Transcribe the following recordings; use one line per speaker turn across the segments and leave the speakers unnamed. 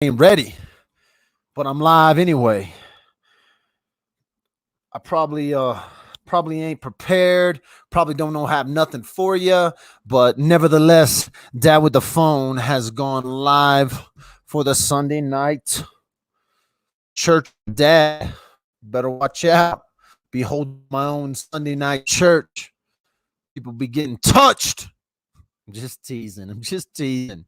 ain't ready, but I'm live anyway. I probably ain't prepared. Probably don't know have nothing for you, but nevertheless, Dad with the Phone has gone live for the Sunday night church. Dad, better watch out. Be holding my own Sunday night church. People be getting touched. I'm just teasing. I'm just teasing.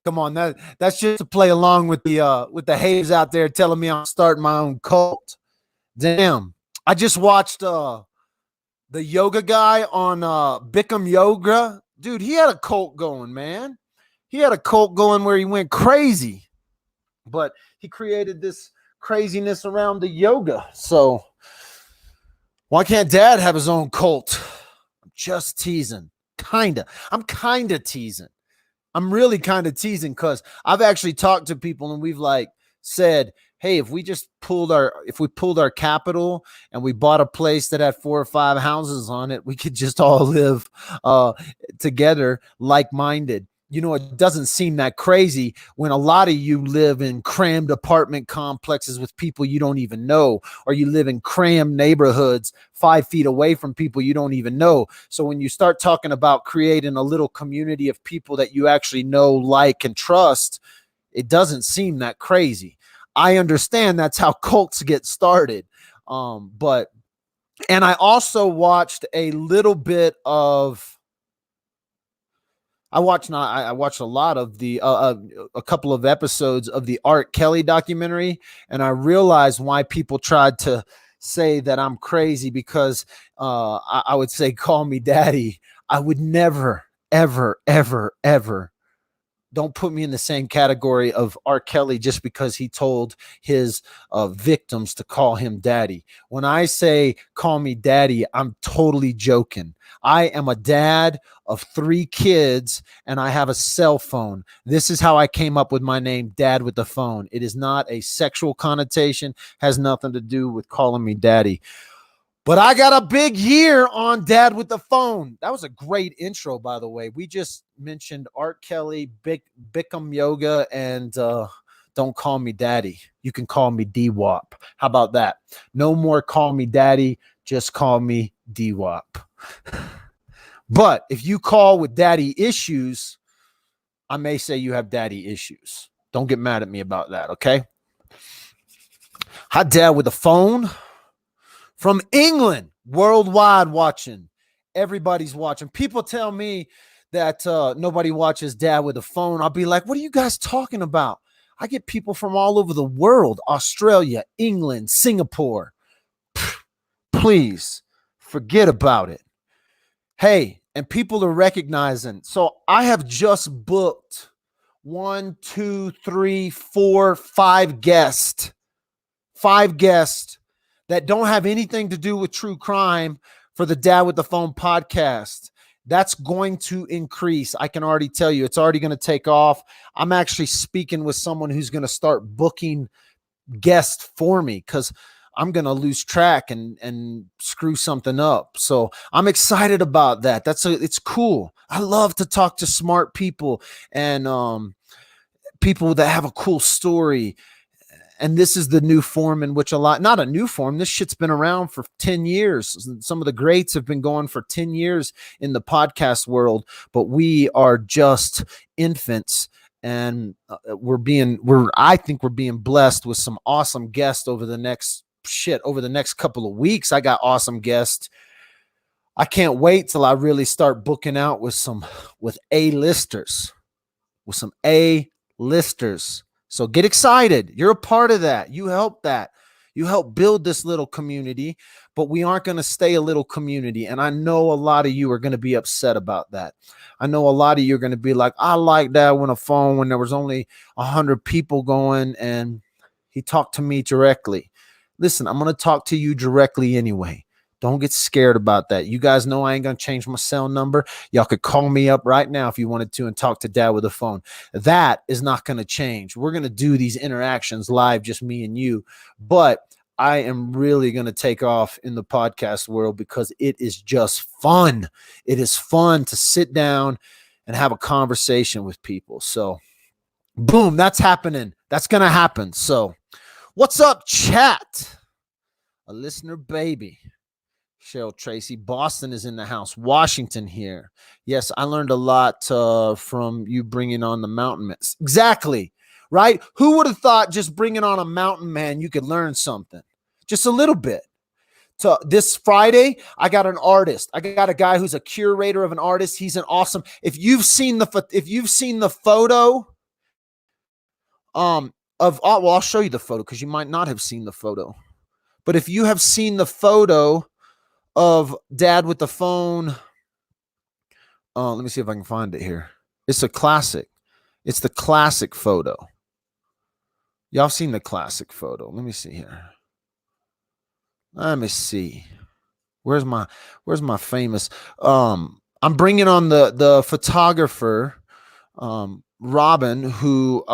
Come on, that's just to play along with the haters out there telling me I'm starting my own cult. Damn. I just watched the yoga guy on Bikram Yoga. Dude, he had a cult going, man. He had a cult going where he went crazy. But he created this craziness around the yoga. So why can't Dad have his own cult? I'm just teasing. Kinda. I'm kinda teasing. I'm really kind of teasing because I've actually talked to people and we've like said, hey, if we pulled our capital and we bought a place that had 4 or 5 houses on it, we could just all live together, like-minded. You know, it doesn't seem that crazy when a lot of you live in crammed apartment complexes with people you don't even know, or you live in crammed neighborhoods 5 feet away from people you don't even know. So when you start talking about creating a little community of people that you actually know, like, and trust, it doesn't seem that crazy. I understand that's how cults get started. And I also watched a little bit of I watched a lot of a couple of episodes of the R. Kelly documentary, and I realized why people tried to say that I'm crazy because I would say, call me daddy. I would never, ever, ever, ever. Don't put me in the same category of R. Kelly just because he told his victims to call him daddy. When I say call me daddy, I'm totally joking. I am a dad of 3 kids and I have a cell phone. This is how I came up with my name, Dad with the Phone. It is not a sexual connotation, has nothing to do with calling me daddy. But I got a big year on Dad with the Phone. That was a great intro, by the way. We just mentioned Art Kelly, Bikram Yoga, and don't call me daddy. You can call me D-Wop. How about that? No more call me daddy. Just call me D-Wop. But if you call with daddy issues, I may say you have daddy issues. Don't get mad at me about that, okay? Hi, Dad with the Phone. From England, worldwide watching. Everybody's watching. People tell me that nobody watches Dad with a Phone. I'll be like, what are you guys talking about? I get people from all over the world, Australia, England, Singapore. Please forget about it. Hey, and people are recognizing. So I have just booked 1, 2, 3, 4, 5 guests. 5 guests that don't have anything to do with true crime for the Dad with the Phone podcast. That's going to increase. I can already tell you, it's already going to take off. I'm actually speaking with someone who's going to start booking guests for me because I'm going to lose track and screw something up. So I'm excited about that. It's cool. I love to talk to smart people and people that have a cool story. And this is the new form in which not a new form, this shit's been around for 10 years. Some of the greats have been going for 10 years in the podcast world, but we are just infants. And I think we're being blessed with some awesome guests over the next couple of weeks. I got awesome guests. I can't wait till I really start booking out with some A-listers. So get excited. You're a part of that. You help that. You help build this little community, but we aren't going to stay a little community. And I know a lot of you are going to be upset about that. I know a lot of you are going to be like, I like that when a phone, when there was only 100 people going and he talked to me directly. Listen, I'm going to talk to you directly anyway. Don't get scared about that. You guys know I ain't going to change my cell number. Y'all could call me up right now if you wanted to and talk to Dad with a Phone. That is not going to change. We're going to do these interactions live, just me and you. But I am really going to take off in the podcast world because it is just fun. It is fun to sit down and have a conversation with people. So Boom, that's happening. That's going to happen. So what's up, chat? A listener baby. Cheryl Tracy, Boston is in the house. Washington here. Yes, I learned a lot from you bringing on the mountain man. Exactly, right? Who would have thought just bringing on a mountain man, you could learn something? Just a little bit. So this Friday, I got an artist. I got a guy who's a curator of an artist. He's an awesome. If you've seen the photo, well, I'll show you the photo because you might not have seen the photo. But if you have seen the photo of Dad with the phone, let me see if I can find it here. It's a classic. It's the classic photo. Y'all seen the classic photo? Let me see here. Let me see. Where's my famous? I'm bringing on the photographer, Robin, who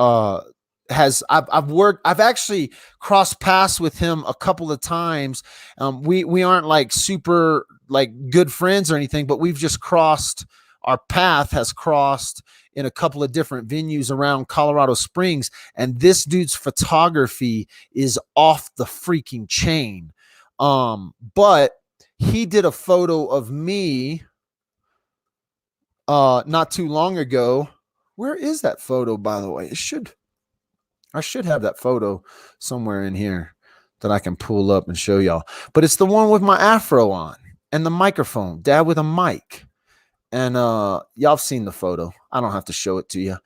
I've actually crossed paths with him a couple of times. We aren't like super like good friends or anything, but we've just our path has crossed in a couple of different venues around Colorado Springs. And this dude's photography is off the freaking chain. But he did a photo of me not too long ago. Where is that photo, by the way? I should have that photo somewhere in here that I can pull up and show y'all. But it's the one with my afro on and the microphone, Dad with a mic. And y'all have seen the photo. I don't have to show it to you.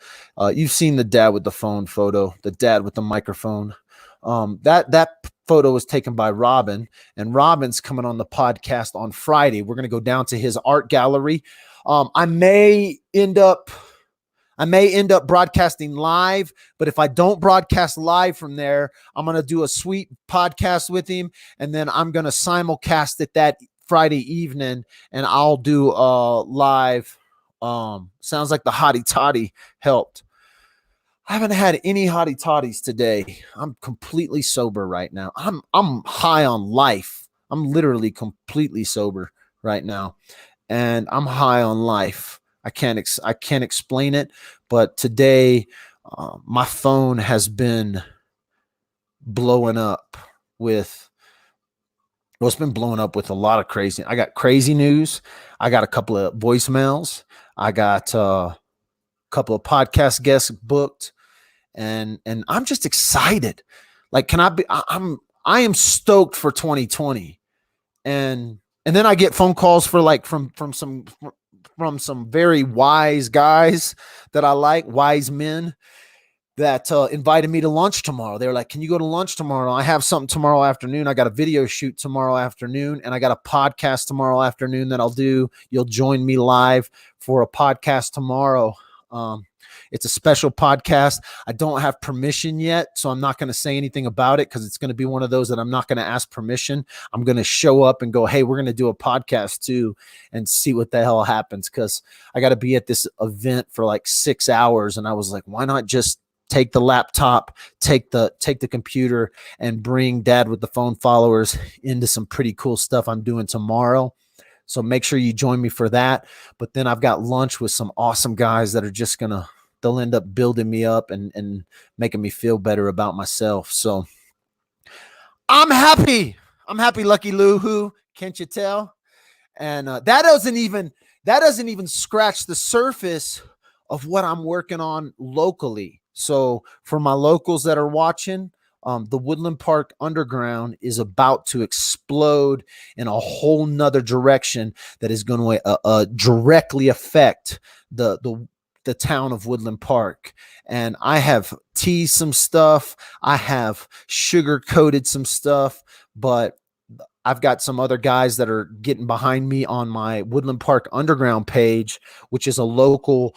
You've seen the Dad with the phone photo, the Dad with the microphone. That photo was taken by Robin, and Robin's coming on the podcast on Friday. We're going to go down to his art gallery. I may end up broadcasting live, but if I don't broadcast live from there, I'm going to do a sweet podcast with him, and then I'm going to simulcast it that Friday evening, and I'll do live. Sounds like the hottie toddy helped. I haven't had any hottie toddies today. I'm completely sober right now. I'm high on life. I'm literally completely sober right now, and I'm high on life. I can't explain it, but today my phone has been blowing up with. Well, it's been blowing up with a lot of crazy. I got crazy news. I got a couple of voicemails. I got a couple of podcast guests booked, and I'm just excited. Like, I am stoked for 2020, and then I get phone calls from some very wise guys that I like, wise men that invited me to lunch tomorrow. They were like, can you go to lunch tomorrow? I have something tomorrow afternoon. I got a video shoot tomorrow afternoon, and I got a podcast tomorrow afternoon that I'll do. You'll join me live for a podcast tomorrow. It's a special podcast. I don't have permission yet, so I'm not going to say anything about it because it's going to be one of those that I'm not going to ask permission. I'm going to show up and go, hey, we're going to do a podcast too, and see what the hell happens, because I got to be at this event for like 6 hours. And I was like, why not just take the laptop, take the computer, and bring Dad with the phone followers into some pretty cool stuff I'm doing tomorrow. So make sure you join me for that. But then I've got lunch with some awesome guys that are just they'll end up building me up and making me feel better about myself. So I'm happy. Lucky Lou, who can't you tell? And that doesn't even scratch the surface of what I'm working on locally. So for my locals that are watching, the Woodland Park Underground is about to explode in a whole nother direction that is going to directly affect the town of Woodland Park. And I have teased some stuff. I have sugar-coated some stuff, but I've got some other guys that are getting behind me on my Woodland Park Underground page, which is a local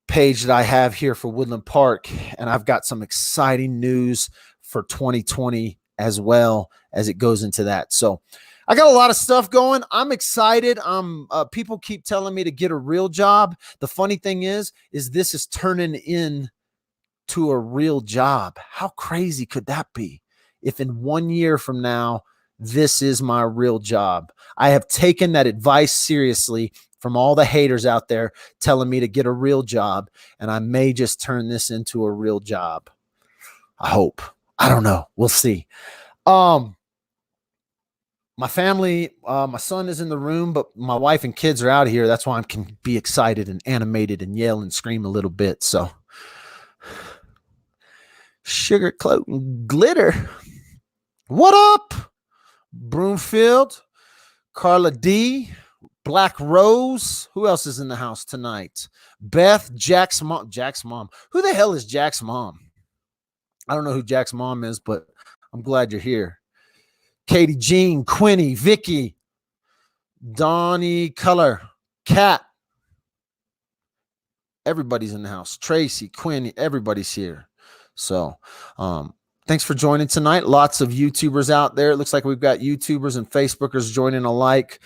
page that I have here for Woodland Park. And I've got some exciting news for 2020 as well as it goes into that. So I got a lot of stuff going. I'm excited. People keep telling me to get a real job. The funny thing is this is turning into a real job. How crazy could that be? If in 1 year from now, This is my real job. I have taken that advice seriously from all the haters out there telling me to get a real job, and I may just turn this into a real job. I hope. I don't know. We'll see. My family, my son is in the room, but my wife and kids are out of here. That's why I can be excited and animated and yell and scream a little bit. So, sugar cloak and glitter. What up? Broomfield, Carla D, Black Rose. Who else is in the house tonight? Beth, Jack's mom. Jack's mom. Who the hell is Jack's mom? I don't know who Jack's mom is, but I'm glad you're here. Katie Jean, Quinny, Vicky, Donnie Color, Kat. Everybody's in the house. Tracy, Quinny, everybody's here. So, thanks for joining tonight. Lots of YouTubers out there. It looks like we've got YouTubers and Facebookers joining alike.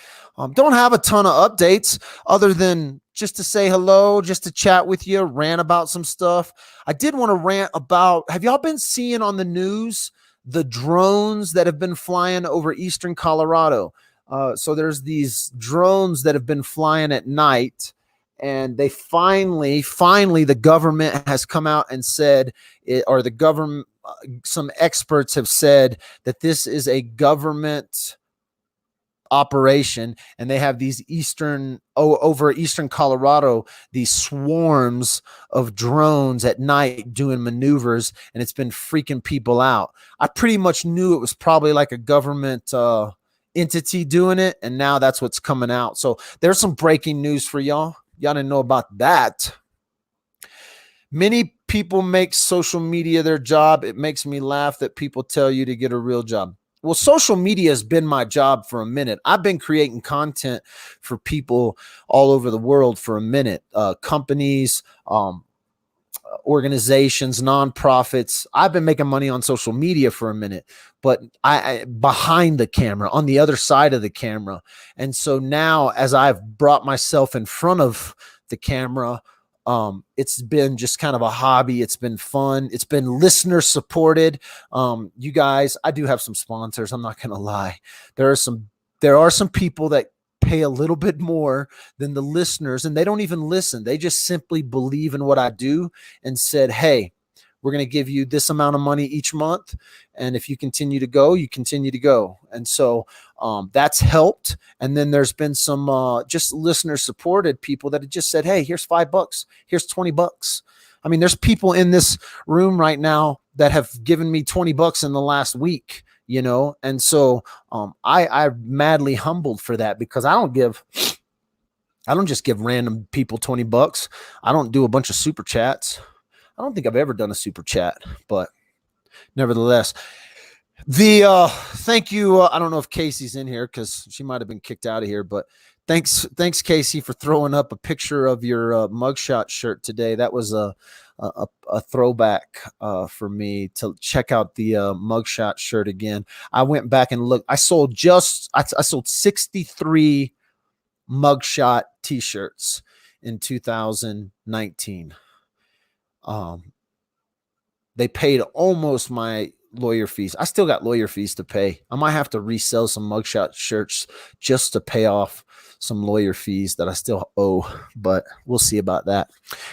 Don't have a ton of updates other than just to say hello, just to chat with you, rant about some stuff. I did want to rant about, have y'all been seeing on the news the drones that have been flying over eastern Colorado? So there's these drones that have been flying at night, and they finally the government has come out and said, or the government, some experts have said that this is a government operation, and they have these over eastern Colorado, these swarms of drones at night doing maneuvers, and it's been freaking people out. I pretty much knew it was probably like a government entity doing it, and now that's what's coming out. So there's some breaking news for y'all. Y'all didn't know about that. Many people make social media their job. It makes me laugh that people tell you to get a real job. Well, social media has been my job for a minute. I've been creating content for people all over the world for a minute. Companies, organizations, nonprofits. I've been making money on social media for a minute, but I behind the camera, on the other side of the camera. And so now, as I've brought myself in front of the camera, it's been just kind of a hobby. It's been fun. It's been listener supported. You guys, I do have some sponsors. I'm not going to lie. There are some people that pay a little bit more than the listeners, and they don't even listen. They just simply believe in what I do and said, hey, we're going to give you this amount of money each month. And if you continue to go, you continue to go. And so that's helped. And then there's been some just listener supported people that have just said, hey, here's $5, here's $20. I mean, there's people in this room right now that have given me $20 in the last week, you know? And so I'm madly humbled for that, because I don't just give random people $20. I don't do a bunch of super chats. I don't think I've ever done a super chat, but nevertheless, thank you. I don't know if Casey's in here because she might have been kicked out of here, but thanks Casey, for throwing up a picture of your mugshot shirt today. That was a throwback for me to check out the mugshot shirt again. I went back and looked. I sold 63 mugshot t-shirts in 2019. They paid almost my lawyer fees. I still got lawyer fees to pay. I might have to resell some mugshot shirts just to pay off some lawyer fees that I still owe, but we'll see about that.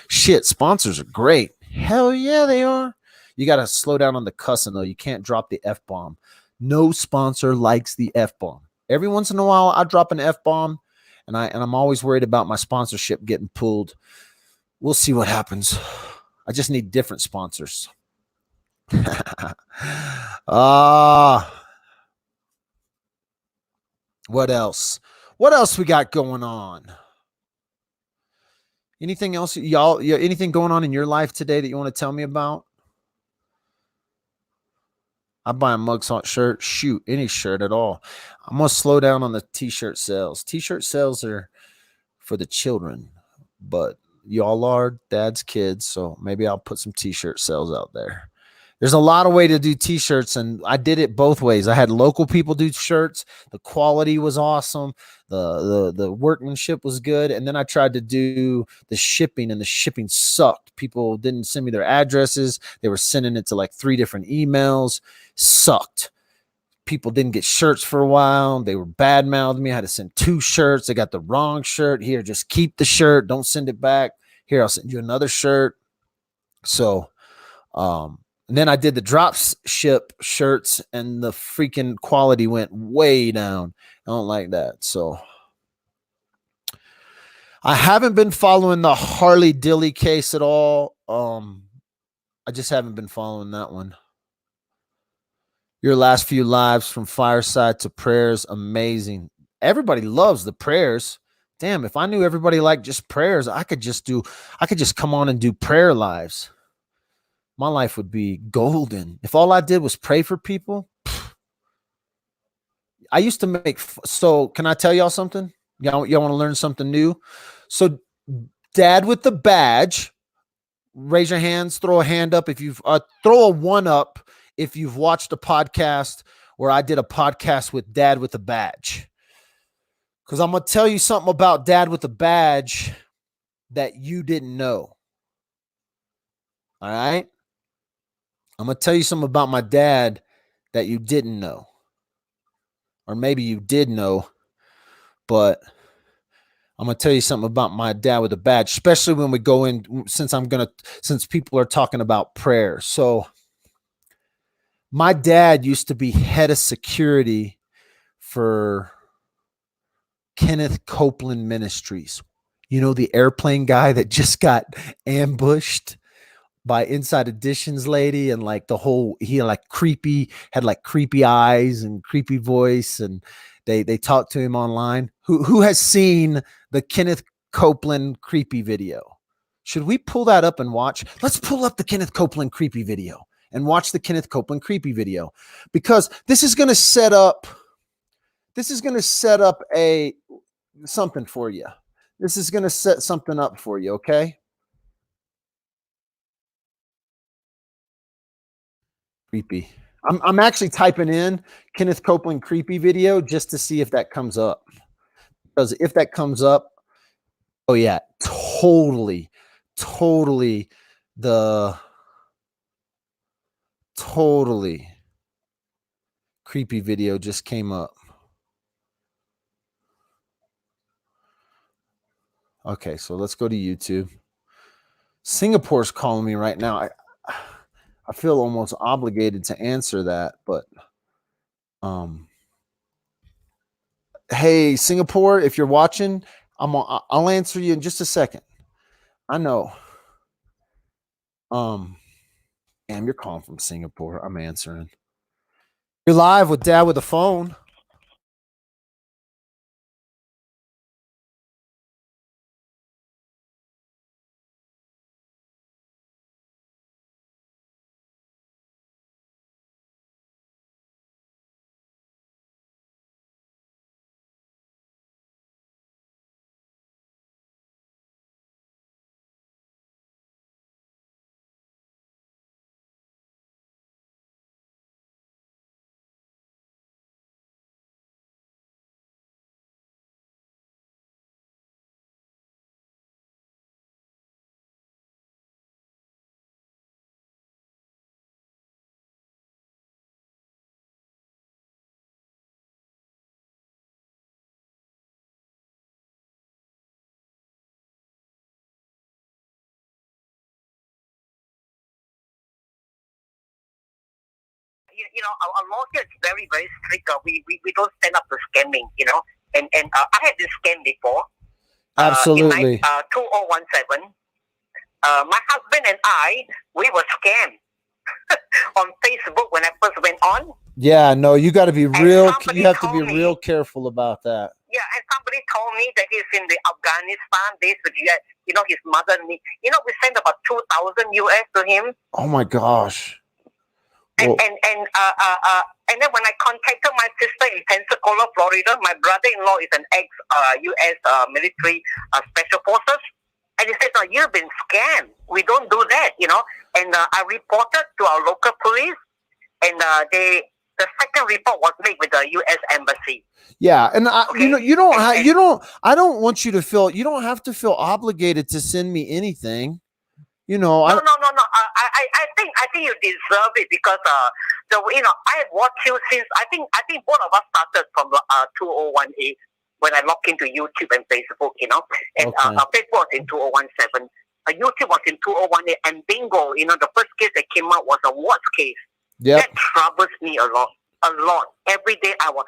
Shit, sponsors are great. Hell yeah, they are. You got to slow down on the cussing, though. You can't drop the F-bomb. No sponsor likes the F-bomb. Every once in a while, I drop an F-bomb, and I'm always worried about my sponsorship getting pulled. We'll see what happens. I just need different sponsors. What else? What else we got going on? Anything else, y'all? Anything going on in your life today that you want to tell me about? I buy a mugshot shirt. Shoot, any shirt at all. I'm gonna slow down on the t-shirt sales. T-shirt sales are for the children, but y'all are dad's kids, so maybe I'll put some t-shirt sales out there. There's a lot of ways to do t-shirts, and I did it both ways. I had local people do shirts. The quality was awesome. The workmanship was good. And then I tried to do the shipping, and the shipping sucked. People didn't send me their addresses. They were sending it to like 3 different emails. Sucked. people didn't get shirts for a while. They were bad mouthing me. I had to send 2 shirts. They got the wrong shirt. Here, just keep the shirt. Don't send it back. Here, I'll send you another shirt. So, and then I did the drop ship shirts, and the freaking quality went way down. I don't like that. So I haven't been following the Harley Dilly case at all. I just haven't been following that one. Your last few lives from fireside to prayers, amazing. Everybody loves the prayers. Damn, if I knew everybody liked just prayers, I could just come on and do prayer lives. My life would be golden. If all I did was pray for people. I used to make, so can I tell y'all something? Y'all want to learn something new? So Dad with the badge, raise your hands, throw a hand up if you've, throw a 1 up if you've watched a podcast where I did a podcast with Dad with a badge. Because I'm going to tell you something about Dad with a badge that you didn't know. All right? I'm going to tell you something about my dad that you didn't know. Or maybe you did know, but I'm going to tell you something about my dad with a badge, especially when we go in, since people are talking about prayer. So my dad used to be head of security for Kenneth Copeland Ministries. You know, the airplane guy that just got ambushed by Inside Editions lady, and like the whole, he had like creepy eyes and creepy voice, and they talked to him online. Who has seen the Kenneth Copeland creepy video? Should we pull that up and watch? Let's pull up the Kenneth Copeland creepy video and watch the Kenneth Copeland creepy video, because this is going to set up a something for you. This is going to set something up for you, okay? Creepy. I'm actually typing in Kenneth Copeland creepy video just to see if that comes up. Because if that comes up, oh yeah, totally creepy video just came up. Okay, so let's go to YouTube. Singapore's calling me right now. I feel almost obligated to answer that, but hey, Singapore, if you're watching, I'll answer you in just a second. I know. Damn, you're calling from Singapore. I'm answering. You're live with Dad with a phone.
You know, our law here is very, very strict. We don't stand up to scamming, you know. And I had this scam before.
Absolutely.
In 2017, my husband and I, we were scammed on Facebook when I first went on.
Yeah, no, you got to be real. You have to be real careful about that.
Yeah, and somebody told me that he's in the Afghanistan days with, you know, his mother. You know, we sent about 2,000 US to him.
Oh my gosh.
And then when I contacted my sister in Pensacola, Florida, my brother-in-law is an ex-U.S. Military Special Forces, and he said, "No, you've been scammed. We don't do that, you know." And I reported to our local police, and the second report was made with the U.S. Embassy.
Yeah, and I don't want you to feel. You don't have to feel obligated to send me anything.
No. I think you deserve it because I watched you since I think both of us started from 2018 when I logged into YouTube and Facebook, and Facebook was in 2017. YouTube was in 2018, and bingo, the first case that came out was a watch case.
Yep.
That troubles me a lot. Every day I was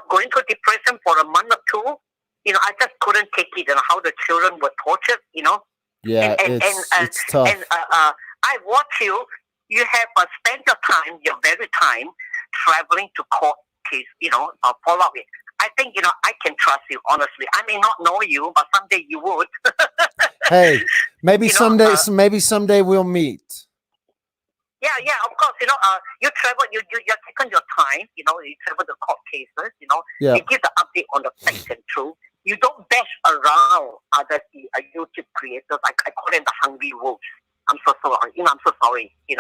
going through depression for a month or two. I just couldn't take it, and how the children were tortured.
Yeah, it's tough.
And I watch you. You have spent your very time traveling to court case. Follow up it. I think I can trust you. Honestly, I may not know you, but someday you would.
Hey, maybe someday. Maybe someday we'll meet.
Yeah, of course. You travel. You're taking your time. You travel the court cases.
Yeah.
You give the update on the facts and truth. You don't bash around other YouTube creators. I call them the hungry wolves. I'm so sorry. I'm so sorry. And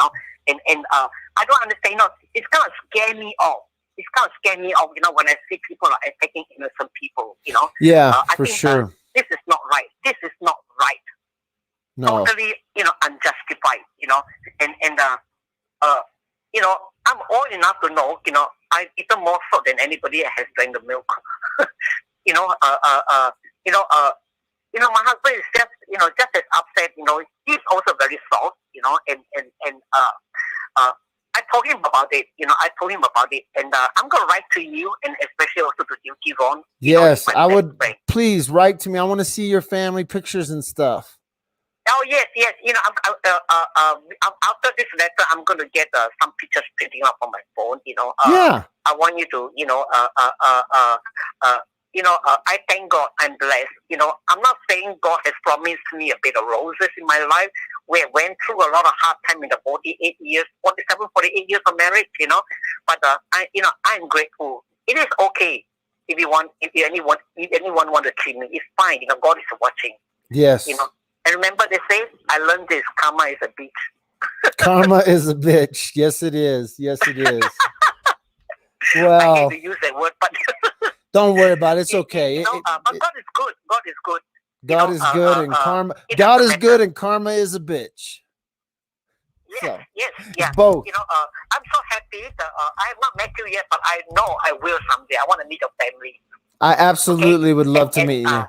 I don't understand. It's kind of scare me off. When I see people are attacking innocent people.
Yeah,
I
for
think,
sure.
This is not right.
No.
Totally, unjustified. I'm old enough to know. I've eaten more salt than anybody that has drank the milk. My husband is just as upset. He's also very soft. I told him about it. And I'm gonna write to you, and especially also to Yuki Ron.
Yes, I would. Please write to me. I want to see your family pictures and stuff.
Oh yes. After this letter, I'm gonna get some pictures printing up on my phone.
Yeah.
I want you to, I thank God I'm blessed. I'm not saying God has promised me a bit of roses in my life. We went through a lot of hard time in the 48 years of marriage, But I'm grateful. It is okay if anyone want to treat me. It's fine. God is watching.
Yes.
And remember they say, I learned this, karma is a bitch.
Karma is a bitch. Yes, it is. Yes, it is. Well,
I hate to use that word, but
don't worry about it. It's okay.
But God is good. God is good.
God is good, and karma. God is good, and karma is a bitch.
Yes, yeah.
Both.
I'm so happy that I have not met you yet, but I know I will someday. I want to meet your family.
I absolutely would love to meet you.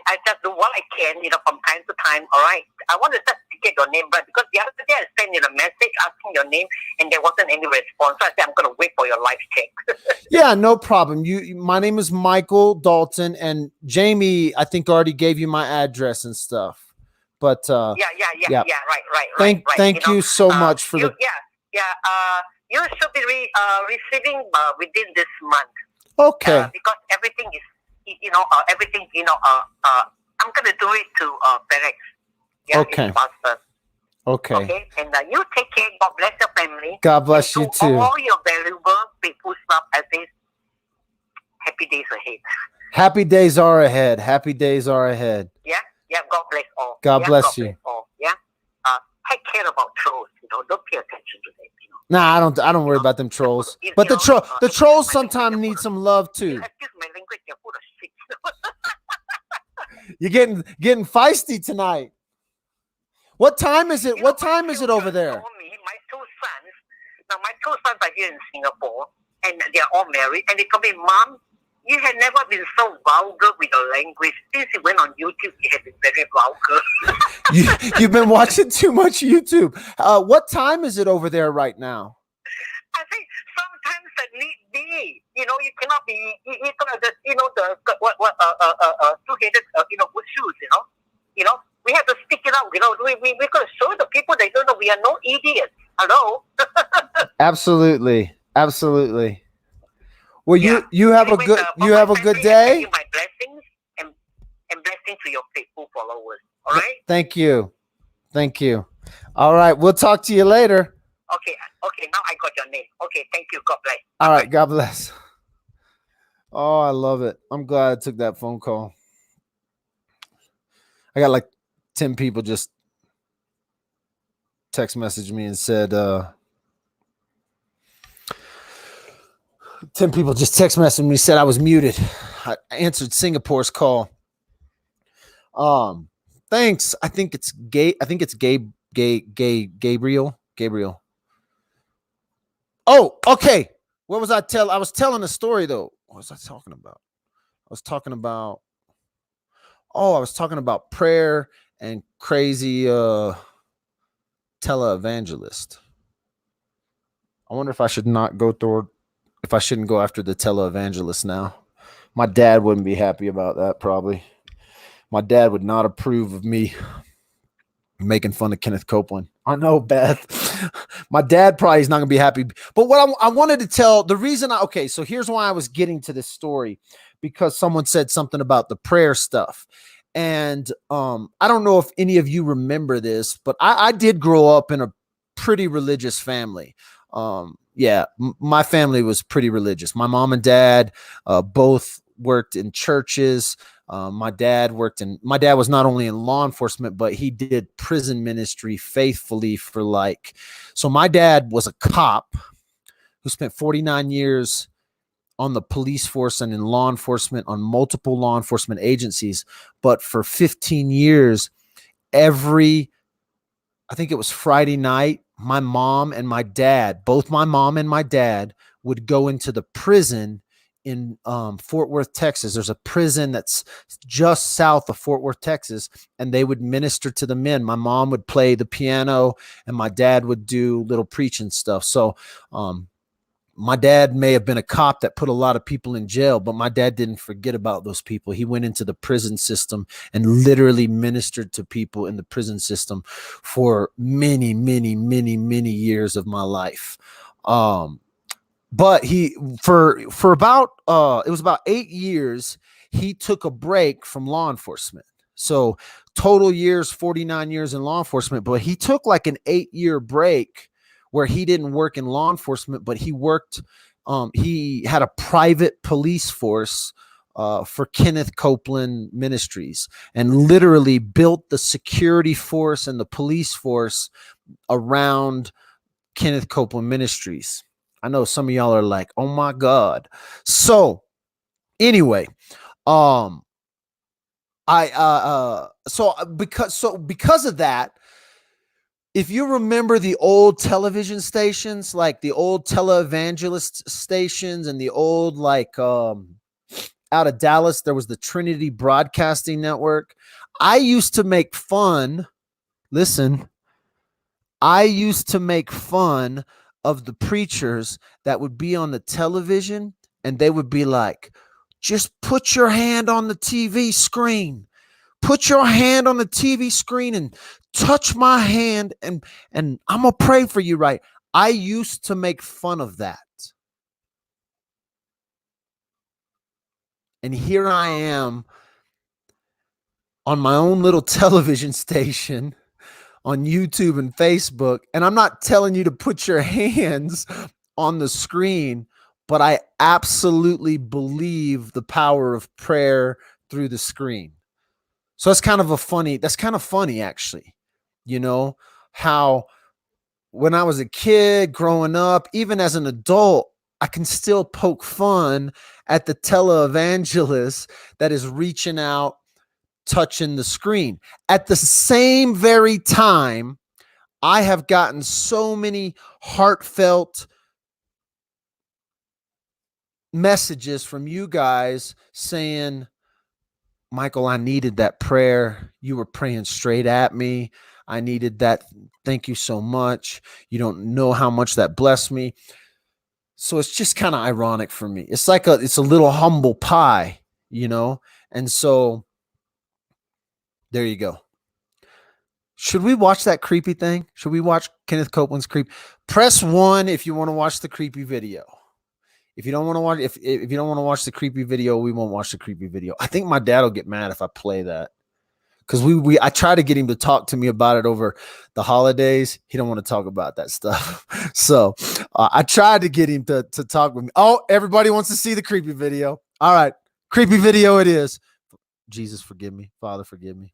I just do what I can, from time to time. All right. I want to just get your name right because the other day I sent you a message asking your name and there wasn't any response. So I said I'm going to wait for your live check.
Yeah, no problem. My name is Michael Dalton, and Jamie, I think, already gave you my address and stuff. But
yeah. Right.
Thank you so much for the.
You should be receiving within this month.
Okay.
Because everything is. I'm gonna do it to FedEx. Yeah,
okay.
It's faster.
Okay.
And you take care. God bless your family.
God bless you too.
All your valuable, faithful stuff. I say, happy days ahead.
Happy days are ahead. Happy days are ahead.
Yeah. God bless all.
God bless you.
Bless all. Yeah. Take care about trolls. Don't pay attention to them.
Nah, I don't worry about them trolls. But the trolls sometimes need some love too.
Excuse my language. You're full of shit.
You're getting feisty tonight. What time is it? What time is it over there?
My two sons are here in Singapore, and they are all married. And they told me, Mom, you had never been so vulgar with your language. Since you went on YouTube, you have been very vulgar.
You've been watching too much YouTube. What time is it over there right now?
I think sometimes that need be. You cannot be. You cannot just. Two-headed. With shoes. We have to speak it out. We got to show the people they don't know we are no idiots. Hello.
Absolutely. Well, you have a good day.
My blessings and blessings to your faithful followers. All right.
Thank you. All right, we'll talk to you later.
Okay. Now I got your name. Okay. Thank you. God bless.
All right. God bless. Oh, I love it. I'm glad I took that phone call. I got like 10 people just text messaged me and said, 10 people just text messaged me, said I was muted. I answered Singapore's call. Thanks. I think it's Gabriel. Oh, okay. What was I was telling a story though. What was I talking about? I was talking about I was talking about prayer and crazy televangelist. I wonder if I should not go through if I shouldn't go after the televangelist now. My dad wouldn't be happy about that probably. My dad would not approve of me making fun of Kenneth Copeland. I know, Beth. My dad probably is not going to be happy. But what I wanted to tell, the reason so here's why I was getting to this story, because someone said something about the prayer stuff. And I don't know if any of you remember this, but I did grow up in a pretty religious family. My family was pretty religious. My mom and dad both worked in churches. My dad was not only in law enforcement, but he did prison ministry faithfully so my dad was a cop who spent 49 years on the police force and in law enforcement on multiple law enforcement agencies. But for 15 years, I think it was Friday night, both my mom and my dad would go into the prison in Fort Worth, Texas. There's a prison that's just south of Fort Worth, Texas, and they would minister to the men. My mom would play the piano and my dad would do little preaching stuff. So my dad may have been a cop that put a lot of people in jail, but my dad didn't forget about those people. He went into the prison system and literally ministered to people in the prison system for many, many, many, many years of my life. But for about it was about 8 years, he took a break from law enforcement. So total years, 49 years in law enforcement, but he took like an 8-year break where he didn't work in law enforcement, but he worked, he had a private police force for Kenneth Copeland Ministries and literally built the security force and the police force around Kenneth Copeland Ministries. I know some of y'all are like, oh my God. So anyway, because of that, if you remember the old television stations, like the old televangelist stations and the old out of Dallas, there was the Trinity Broadcasting Network. I used to make fun of the preachers that would be on the television and they would be like, just put your hand on the TV screen. Put your hand on the TV screen and touch my hand and I'm going to pray for you, right? I used to make fun of that. And here I am on my own little television station on YouTube and Facebook. And I'm not telling you to put your hands on the screen, but I absolutely believe the power of prayer through the screen. So that's kind of funny, actually, how when I was a kid growing up, even as an adult, I can still poke fun at the televangelist that is reaching out, touching the screen. At the same very time, I have gotten so many heartfelt messages from you guys saying, Michael, I needed that prayer. You were praying straight at me. I needed that. Thank you so much. You don't know how much that blessed me. So it's just kind of ironic for me. It's a little humble pie, And so there you go. Should we watch that creepy thing? Should we watch Kenneth Copeland's creep? Press 1 if you want to watch the creepy video. If you don't want to watch, if you don't want to watch the creepy video, we won't watch the creepy video. I think my dad will get mad if I play that, because I try to get him to talk to me about it over the holidays. He don't want to talk about that stuff. So I tried to get him to talk with me. Oh, everybody wants to see the creepy video. All right, creepy video it is. Jesus forgive me, Father forgive me.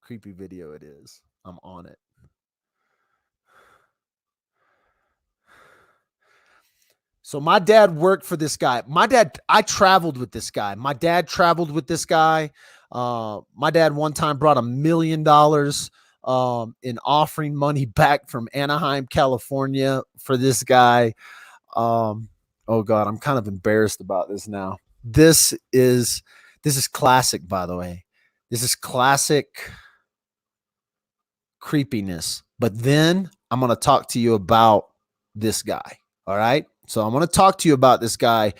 Creepy video it is. I'm on it. So my dad worked for this guy. I traveled with this guy. My dad traveled with this guy. My dad one time brought $1 million in offering money back from Anaheim, California for this guy. Oh God, I'm kind of embarrassed about this now. This is classic, by the way. This is classic creepiness. But then I'm going to talk to you about this guy. All right. So I'm going to talk to you about this guy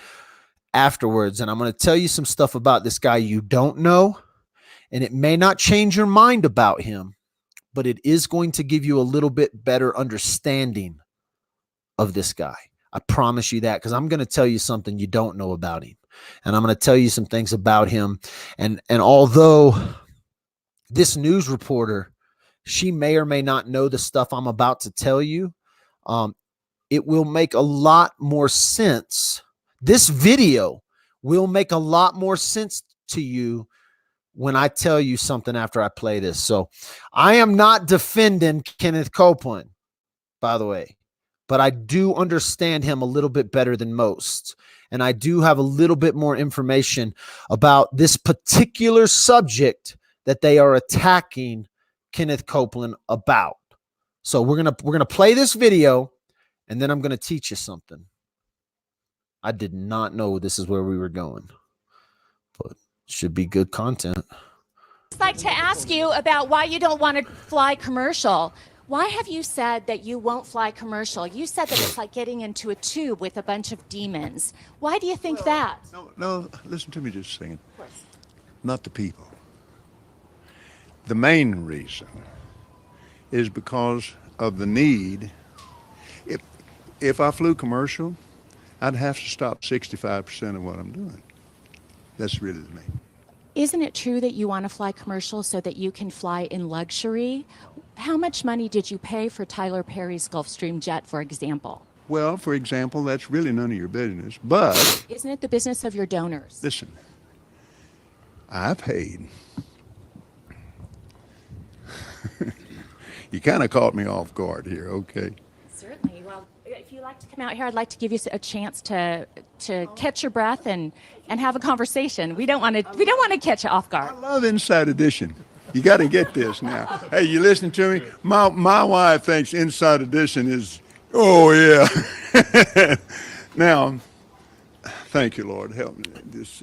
afterwards. And I'm going to tell you some stuff about this guy you don't know. And it may not change your mind about him, but it is going to give you a little bit better understanding of this guy. I promise you that, because I'm going to tell you something you don't know about him. And I'm going to tell you some things about him. And although this news reporter, she may or may not know the stuff I'm about to tell you, it will make a lot more sense. This video will make a lot more sense to you when I tell you something after I play this. So I am not defending Kenneth Copeland, by the way, but I do understand him a little bit better than most. And I do have a little bit more information about this particular subject that they are attacking Kenneth Copeland about. So we're gonna play this video, and then I'm gonna teach you something. I did not know this is where we were going, but should be good content.
I'd like to ask you about why you don't want to fly commercial. Why have you said that you won't fly commercial? You said that it's like getting into a tube with a bunch of demons. Why do you think that?
No, listen to me just a second. Of course. Not the people. The main reason is because of the need. If I flew commercial, I'd have to stop 65% of what I'm doing. That's really the main.
Isn't it true that you want to fly commercial so that you can fly in luxury? How much money did you pay for Tyler Perry's Gulfstream jet, for example?
Well, for example, that's really none of your business, but...
Isn't it the business of your donors?
Listen, I paid. You kind of caught me off guard here, okay?
Certainly. Well, if you'd like to come out here, I'd like to give you a chance to catch your breath and have a conversation. We don't want to catch you off guard.
I love Inside Edition. You got to get this now. Hey, you listen to me? My wife thinks Inside Edition is, oh yeah. Now, thank you, Lord. Help me.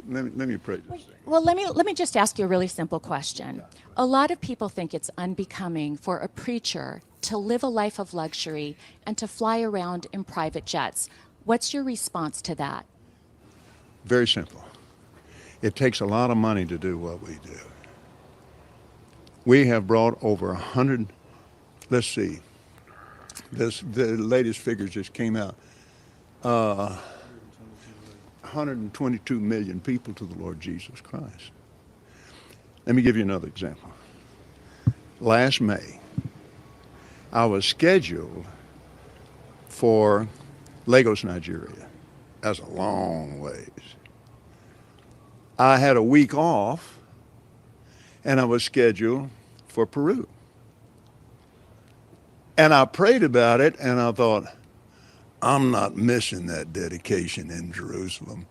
Let me pray this thing.
Well, let me just ask you a really simple question. A lot of people think it's unbecoming for a preacher to live a life of luxury and to fly around in private jets. What's your response to that?
Very simple. It takes a lot of money to do what we do. We have brought over 100, let's see, the latest figures just came out, 122 million people to the Lord Jesus Christ. Let me give you another example. Last May, I was scheduled for Lagos, Nigeria. That's a long ways. I had a week off, and I was scheduled for Peru. And I prayed about it, and I thought, I'm not missing that dedication in Jerusalem.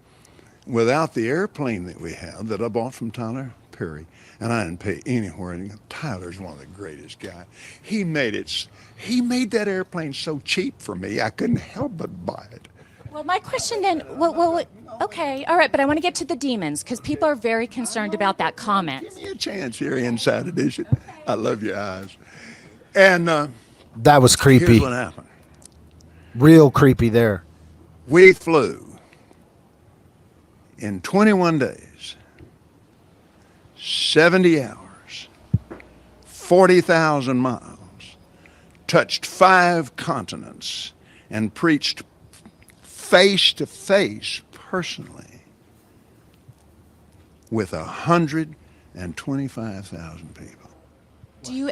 Without the airplane that we have, that I bought from Tyler Perry, and I didn't pay anywhere. And Tyler's one of the greatest guys. He made that airplane so cheap for me, I couldn't help but buy it.
Well, my question then, okay, all right, but I want to get to the demons because people are very concerned about that comment.
Give me a chance here, Inside Edition. I love your eyes. And
that was creepy.
Here's what happened.
Real creepy there.
We flew in 21 days, 70 hours, 40,000 miles, touched 5 continents, and preached face to face personally with 125,000 people.
Do you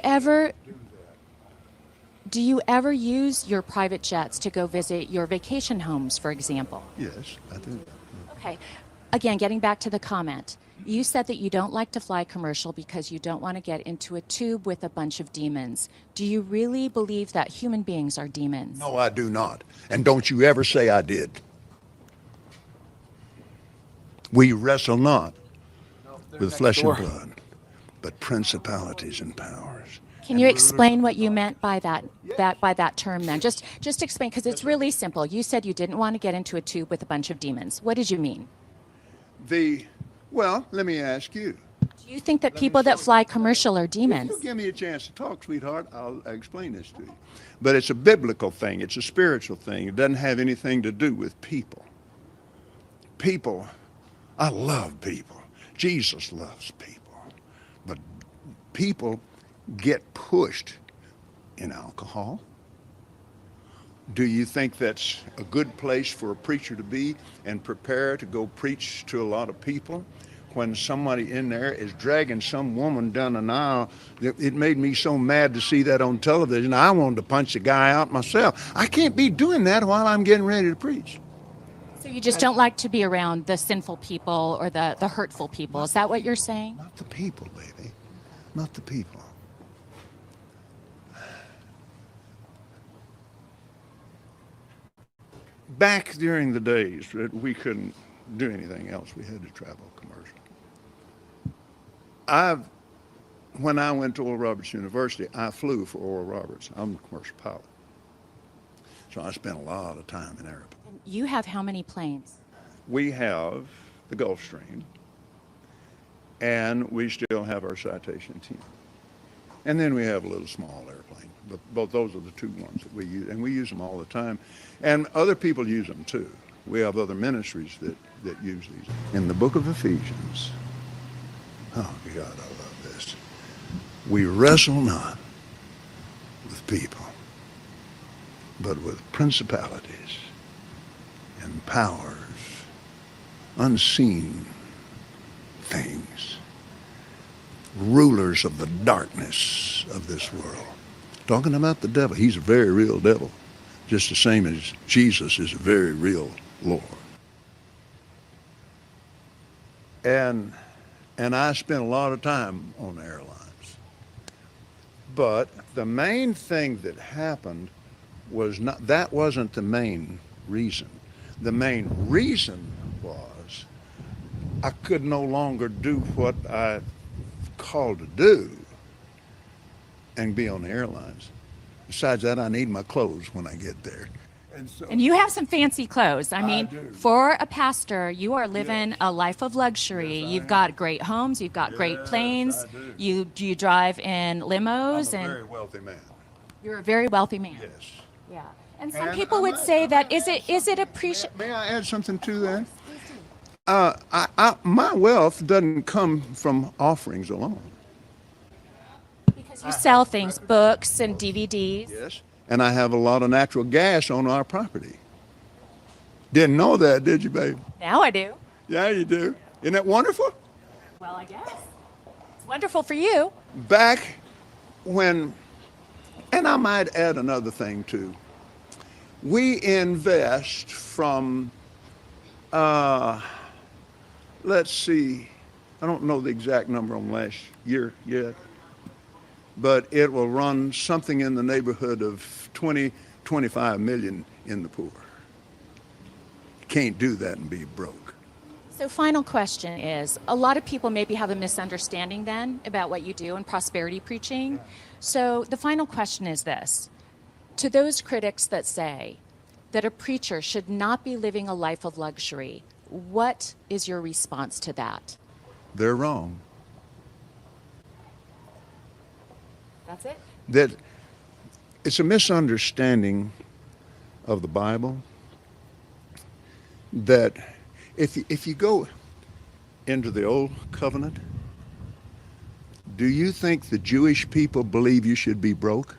ever use your private jets to go visit your vacation homes, for example?
Yes, I do.
Okay. Again, getting back to the comment, you said that you don't like to fly commercial because you don't want to get into a tube with a bunch of demons. Do you really believe that human beings are demons?
No, I do not. And don't you ever say I did. We wrestle not with flesh
door.
and blood, but principalities and powers.
Can you explain what you meant by that term then? Just explain, because it's really simple. You said you didn't want to get into a tube with a bunch of demons. What did you mean?
Well, let me ask you.
Do you think that people that fly commercial are demons?
If you give me a chance to talk, sweetheart, I'll explain this to you. But it's a biblical thing. It's a spiritual thing. It doesn't have anything to do with people. People, I love people. Jesus loves people. But people get pushed in alcohol. Do you think that's a good place for a preacher to be and prepare to go preach to a lot of people when somebody in there is dragging some woman down an aisle? It made me so mad to see that on television. I wanted to punch the guy out myself. I can't be doing that while I'm getting ready to preach.
So you just don't like to be around the sinful people or the hurtful people. Is that what you're saying?
Not the people, baby. Not the people. Back during the days that we couldn't do anything else, we had to travel commercial. When I went to Oral Roberts University, I flew for Oral Roberts. I'm a commercial pilot. So I spent a lot of time in airplanes.
You have how many planes?
We have the Gulfstream, and we still have our Citation 10. And then we have a little small airplane. But both those are the two ones that we use, and we use them all the time. And other people use them too. We have other ministries that use these. In the book of Ephesians, oh God, I love this. We wrestle not with people, but with principalities and powers, unseen things, rulers of the darkness of this world. Talking about the devil. He's a very real devil, just the same as Jesus is a very real Lord. And I spent a lot of time on airlines. But the main thing that happened was not, that wasn't the main reason. The main reason was I could no longer do what I called to do and be on the airlines. Besides that, I need my clothes when I get there.
And you have some fancy clothes. I mean, for a pastor, you are living a life of luxury. You've got great homes, you've got great planes. You drive in limos.
I'm a very wealthy man.
You're a very wealthy man.
Yes.
Yeah. And some people would say that is it appreciated?
May I add something to that? My wealth doesn't come from offerings alone.
Because you sell things, books and DVDs.
Yes. And I have a lot of natural gas on our property. Didn't know that, did you, babe?
Now I do.
Yeah, you do. Isn't that wonderful?
Well, I guess. It's wonderful for you.
Back when, and I might add another thing too. We invest from, let's see, I don't know the exact number on last year yet, but it will run something in the neighborhood of 25 million in the poor. Can't do that and be broke.
So final question is, a lot of people maybe have a misunderstanding then about what you do in prosperity preaching. So the final question is this. To those critics that say that a preacher should not be living a life of luxury, what is your response to that?
They're wrong.
That's it?
That it's a misunderstanding of the Bible that if you go into the Old Covenant, do you think the Jewish people believe you should be broke?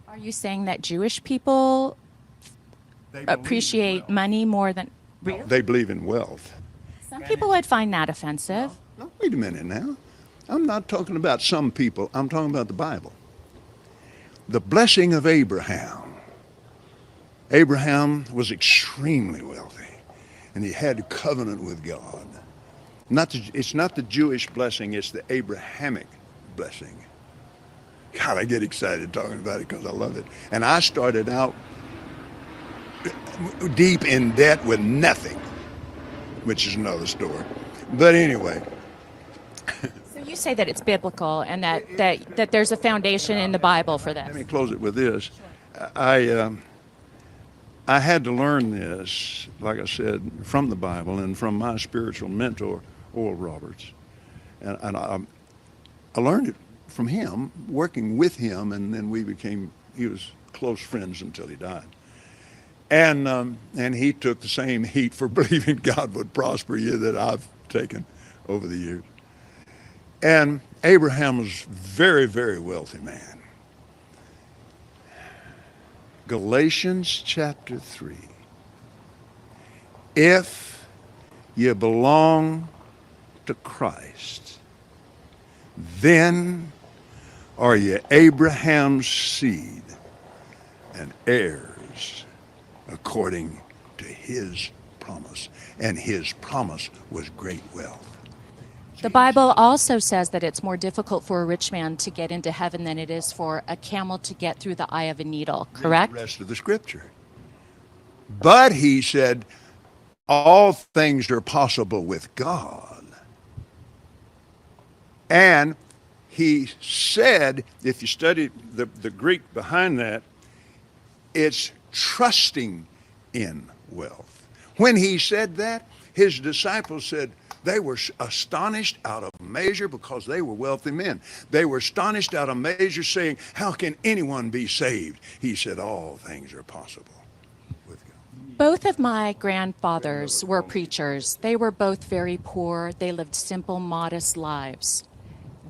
Are you saying that Jewish people appreciate money more than... Really?
They believe in wealth.
Some people would find that offensive.
No, wait a minute now. I'm not talking about some people. I'm talking about the Bible. The blessing of Abraham. Abraham was extremely wealthy, and he had a covenant with God. It's not the Jewish blessing, it's the Abrahamic blessing. God, I get excited talking about it because I love it. And I started out deep in debt with nothing, which is another story. But anyway,
So you say that it's biblical and that there's a foundation in the Bible for this.
let me close it with this. I had to learn this, like I said, from the Bible and from my spiritual mentor, Oral Roberts. And I learned it from him, working with him, and then he was close friends until he died. And he took the same heat for believing God would prosper you that I've taken over the years. And Abraham was very, very wealthy man. Galatians chapter 3. If you belong to Christ, then are you Abraham's seed and heirs according to his promise. And his promise was great wealth.
The Bible also says that it's more difficult for a rich man to get into heaven than it is for a camel to get through the eye of a needle, correct?
The rest of the scripture. But he said, all things are possible with God. And he said, if you study the Greek behind that, it's trusting in wealth. When he said that, his disciples said they were astonished out of measure because they were wealthy men. They were astonished out of measure, saying, how can anyone be saved? He said, all things are possible with God.
Both of my grandfathers were preachers. They were both very poor. They lived simple, modest lives.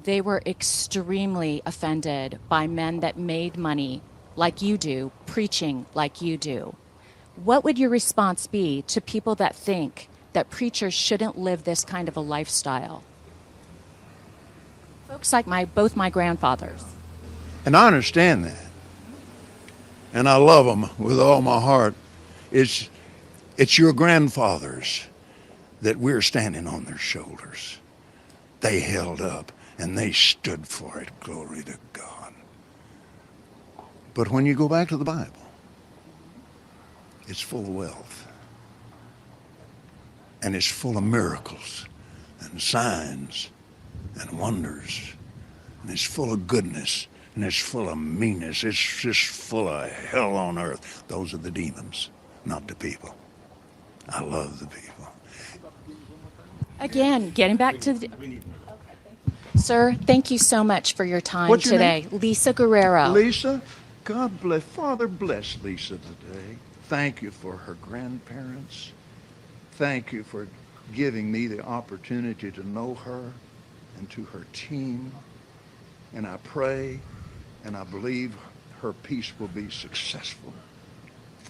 They were extremely offended by men that made money like you do, preaching like you do. What would your response be to people that think that preachers shouldn't live this kind of a lifestyle? Folks like both my grandfathers.
And I understand that. And I love them with all my heart. It's your grandfathers that we're standing on their shoulders. They held up and they stood for it. Glory to God. But when you go back to the Bible, it's full of wealth. And it's full of miracles and signs and wonders. And it's full of goodness. And it's full of meanness. It's just full of hell on earth. Those are the demons, not the people. I love the people.
Again, getting back to the... Sir, thank you so much for your time
What's your
today. Lisa Guerrero.
Lisa, God bless. Father, bless Lisa today. Thank you for her grandparents. Thank you for giving me the opportunity to know her and to her team. And I pray and I believe her piece will be successful.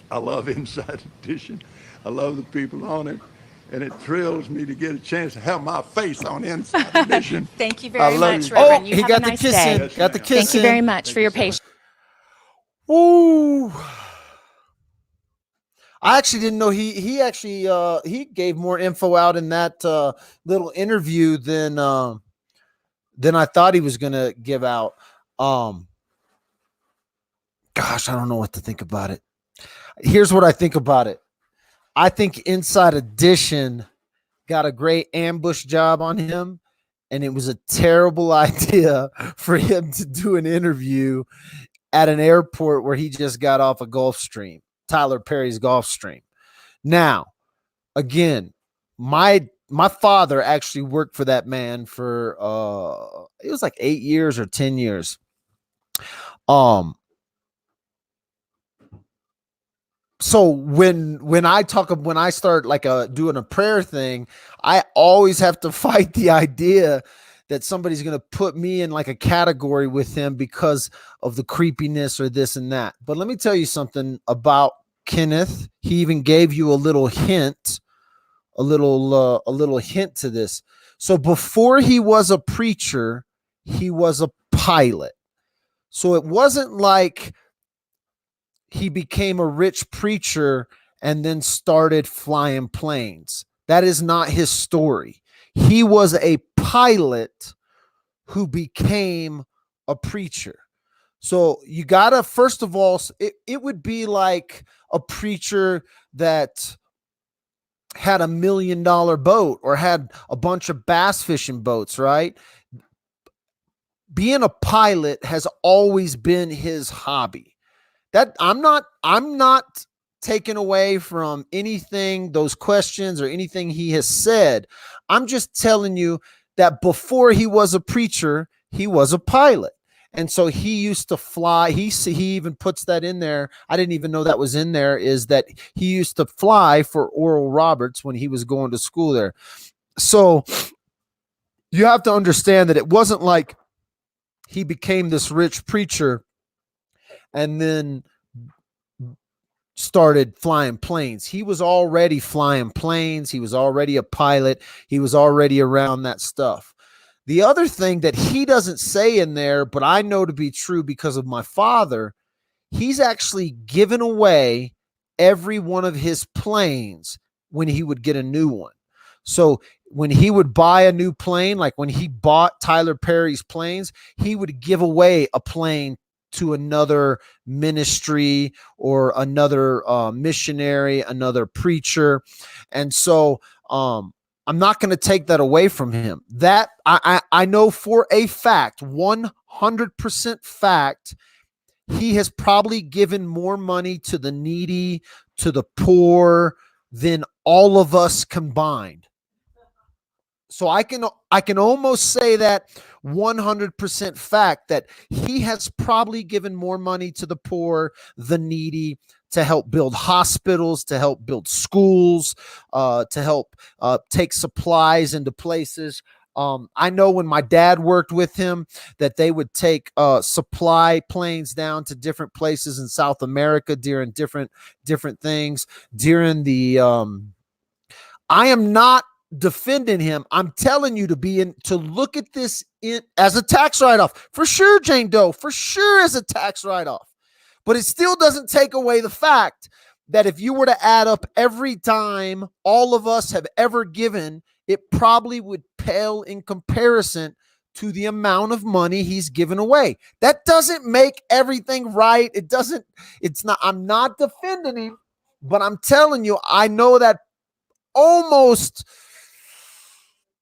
I love Inside Edition. I love the people on it. And it thrills me to get a chance to have my face on Inside Edition.
Thank you very much,
you.
Reverend.
Oh,
You
he
have
got
a
the
nice
kiss
day.
in. Got the kiss
Thank you
in.
very much for your patience.
Ooh. I actually didn't know he actually he gave more info out in that little interview than I thought he was gonna give out. Gosh, I don't know what to think about it. Here's what I think about it. I think Inside Edition got a great ambush job on him, and it was a terrible idea for him to do an interview at an airport where he just got off a Gulfstream, Tyler Perry's Gulfstream. Now, again, my father actually worked for that man for it was like 8 years or 10 years. So when I start like doing a prayer thing, I always have to fight the idea that somebody's going to put me in like a category with him because of the creepiness or this and that. But let me tell you something about Kenneth. He even gave you a little hint, a little hint to this. So before he was a preacher, he was a pilot. So it wasn't like he became a rich preacher and then started flying planes. That is not his story. He was a pilot who became a preacher. So you gotta, first of all, it would be like a preacher that had $1 million boat or had a bunch of bass fishing boats, right? Being a pilot has always been his hobby. That I'm not taking away from anything, those questions or anything he has said. I'm just telling you that before he was a preacher, he was a pilot. And so he used to fly. He even puts that in there. I didn't even know that was in there, is that he used to fly for Oral Roberts when he was going to school there. So you have to understand that it wasn't like he became this rich preacher and then started flying planes. He was already flying planes. He was already a pilot. He was already around that stuff. The other thing that he doesn't say in there, but I know to be true because of my father, he's actually given away every one of his planes when he would get a new one. So when he would buy a new plane, like when he bought Tyler Perry's planes, he would give away a plane to another ministry or another missionary, another preacher. And so I'm not going to take that away from him. That I know for a fact, 100% fact, he has probably given more money to the needy, to the poor than all of us combined. So I can almost say that 100% fact that he has probably given more money to the poor, the needy, to help build hospitals, to help build schools, to help take supplies into places. I know when my dad worked with him that they would take supply planes down to different places in South America during different things. During the I am not defending him. I'm telling you to look at this as a tax write-off. For sure, Jane Doe, for sure as a tax write-off. But it still doesn't take away the fact that if you were to add up every time all of us have ever given, it probably would pale in comparison to the amount of money he's given away. That doesn't make everything right. I'm not defending him, but I'm telling you, I know that almost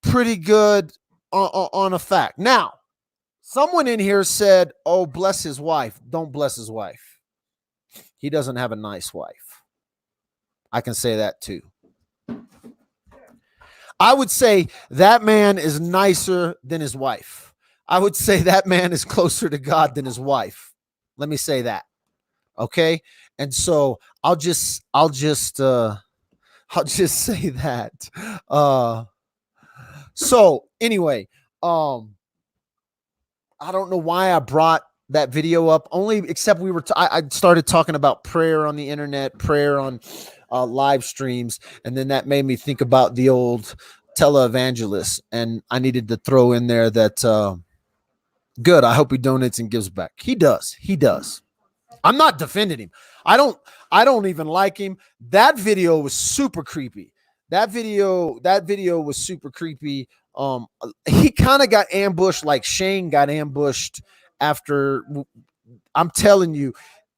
pretty good on a fact. Now, someone in here said, oh, bless his wife. Don't bless his wife. He doesn't have a nice wife. I can say that too. I would say that man is nicer than his wife. I would say that man is closer to God than his wife. Let me say that. Okay? And so I'll just say that. So anyway, I don't know why I brought that video up, only except I started talking about prayer on the internet, prayer on live streams, and then that made me think about the old televangelist, and I needed to throw in there that good. I hope he donates and gives back. He does. I'm not defending him. I don't even like him. That video was super creepy. That video was super creepy. He kind of got ambushed like Shane got ambushed after. I'm telling you,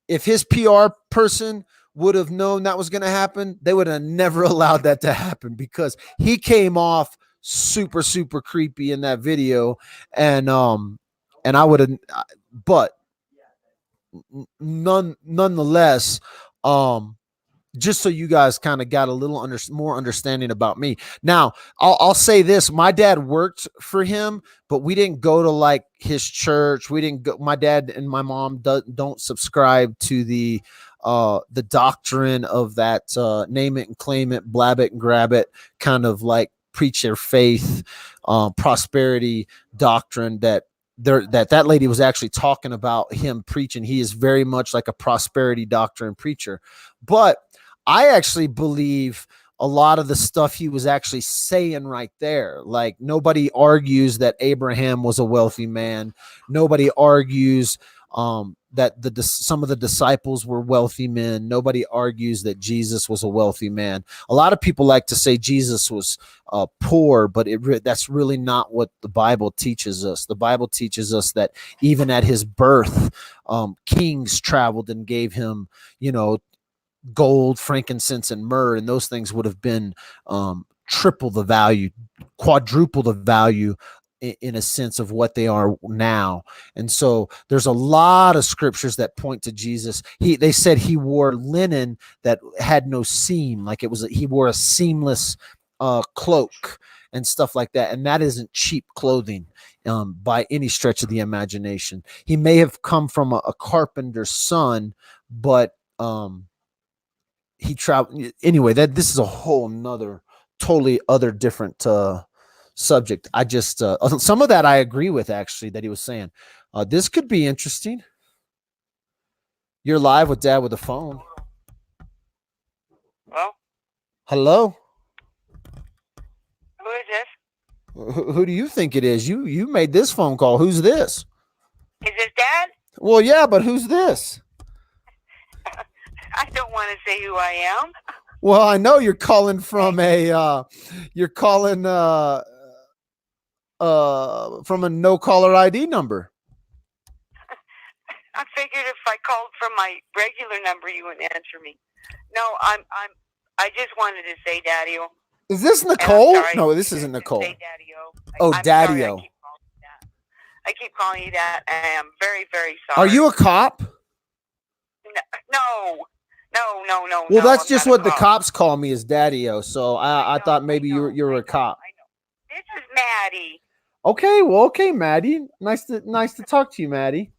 if his PR person would have known that was going to happen, they would have never allowed that to happen, because he came off super, super creepy in that video. And I would have, but nonetheless, just so you guys kind of got a little more understanding about me. Now, I'll say this: my dad worked for him, but we didn't go to like his church. We didn't go. My dad and my mom don't subscribe to the doctrine of that name it and claim it, blab it and grab it kind of like preach your faith, prosperity doctrine that lady was actually talking about him preaching. He is very much like a prosperity doctrine preacher. But I actually believe a lot of the stuff he was actually saying right there. Like, nobody argues that Abraham was a wealthy man. Nobody argues that some of the disciples were wealthy men. Nobody argues that Jesus was a wealthy man. A lot of people like to say Jesus was poor, but that's really not what the Bible teaches us. The Bible teaches us that even at his birth, kings traveled and gave him, gold, frankincense, and myrrh, and those things would have been triple the value, quadruple the value in a sense of what they are now. And so there's a lot of scriptures that point to Jesus. They said he wore linen that had no seam, like he wore a seamless cloak and stuff like that. And that isn't cheap clothing by any stretch of the imagination. He may have come from a carpenter's son, but he traveled anyway. This is a whole nother, totally other different subject. I just some of that I agree with, actually, that he was saying. This could be interesting. You're live with Dad with a phone.
Well,
hello.
Who is this?
Who do you think it is? You made this phone call. Who's this?
Is this Dad?
Well, yeah, but who's this?
I don't want to say who I am.
Well, I know you're calling from a from a no caller ID number.
I figured if I called from my regular number, you wouldn't answer me. No, I just wanted to say Daddy-o.
Is this Nicole? No, this isn't Nicole.
Say Daddy-o.
Oh, Daddy-o.
I keep calling you that. I am very, very sorry.
Are you a cop?
No.
Well, that's just what the cops call me, is Daddy-o. So I thought maybe you're a cop.
I know. This is Maddie.
Okay, well, okay, Maddie. Nice to talk to you, Maddie.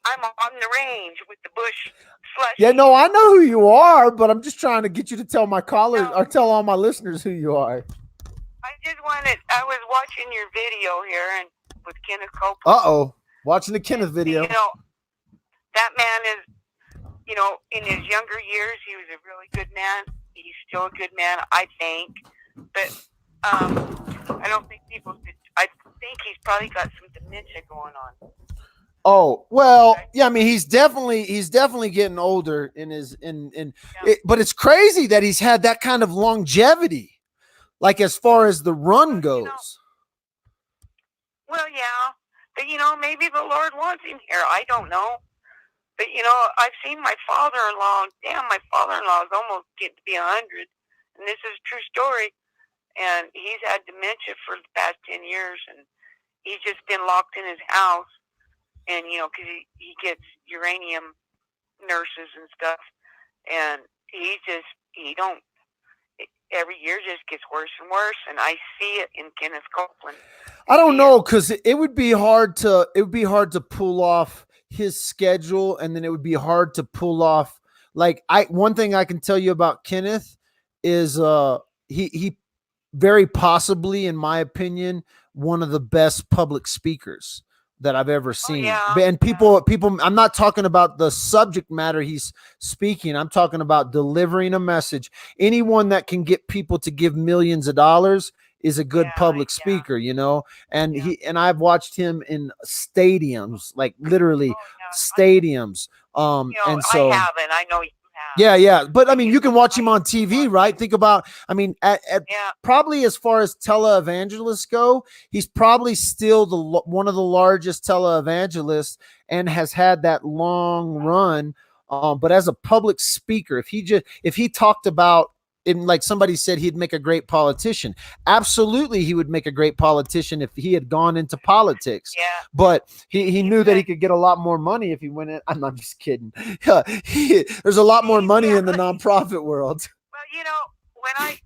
I'm on the range with the bush slushy.
Yeah, no, I know who you are, but I'm just trying to get you to tell my callers or tell all my listeners who you are.
I was watching your video here and with Kenneth Copeland.
Uh-oh. Watching the Kenneth video.
You know, that man is, you know, in his younger years, he was a really good man. He's still a good man, I think. But I don't think I think he's probably got some dementia going on.
Oh, well, yeah, I mean, he's definitely getting older but it's crazy that he's had that kind of longevity, like as far as the run goes.
Well, yeah, but maybe the Lord wants him here. I don't know. But I've seen my father-in-law. Damn, my father-in-law is almost getting to be 100, and this is a true story. And he's had dementia for the past 10 years, and he's just been locked in his house. And, because he gets uranium nurses and stuff. And every year just gets worse and worse. And I see it in Kenneth Copeland.
I don't know, because it would be hard to pull off his schedule. And then it would be hard to pull off, one thing I can tell you about Kenneth is he very possibly, in my opinion, one of the best public speakers that I've ever seen.
Oh, yeah.
And people, I'm not talking about the subject matter he's speaking. I'm talking about delivering a message. Anyone that can get people to give millions of dollars is a good public speaker, and I've watched him in stadiums, like literally stadiums. And so
I haven't. I know you have.
Yeah. But I mean, you can watch him on TV, right? Think about, I mean, probably as far as televangelists go, he's probably still one of the largest televangelists and has had that long run. But as a public speaker, if he talked about, like somebody said, he'd make a great politician. Absolutely, he would make a great politician if he had gone into politics.
Yeah.
But he knew that he could get a lot more money if he went in. I'm not just kidding. There's a lot more money in the nonprofit world.
Well, when I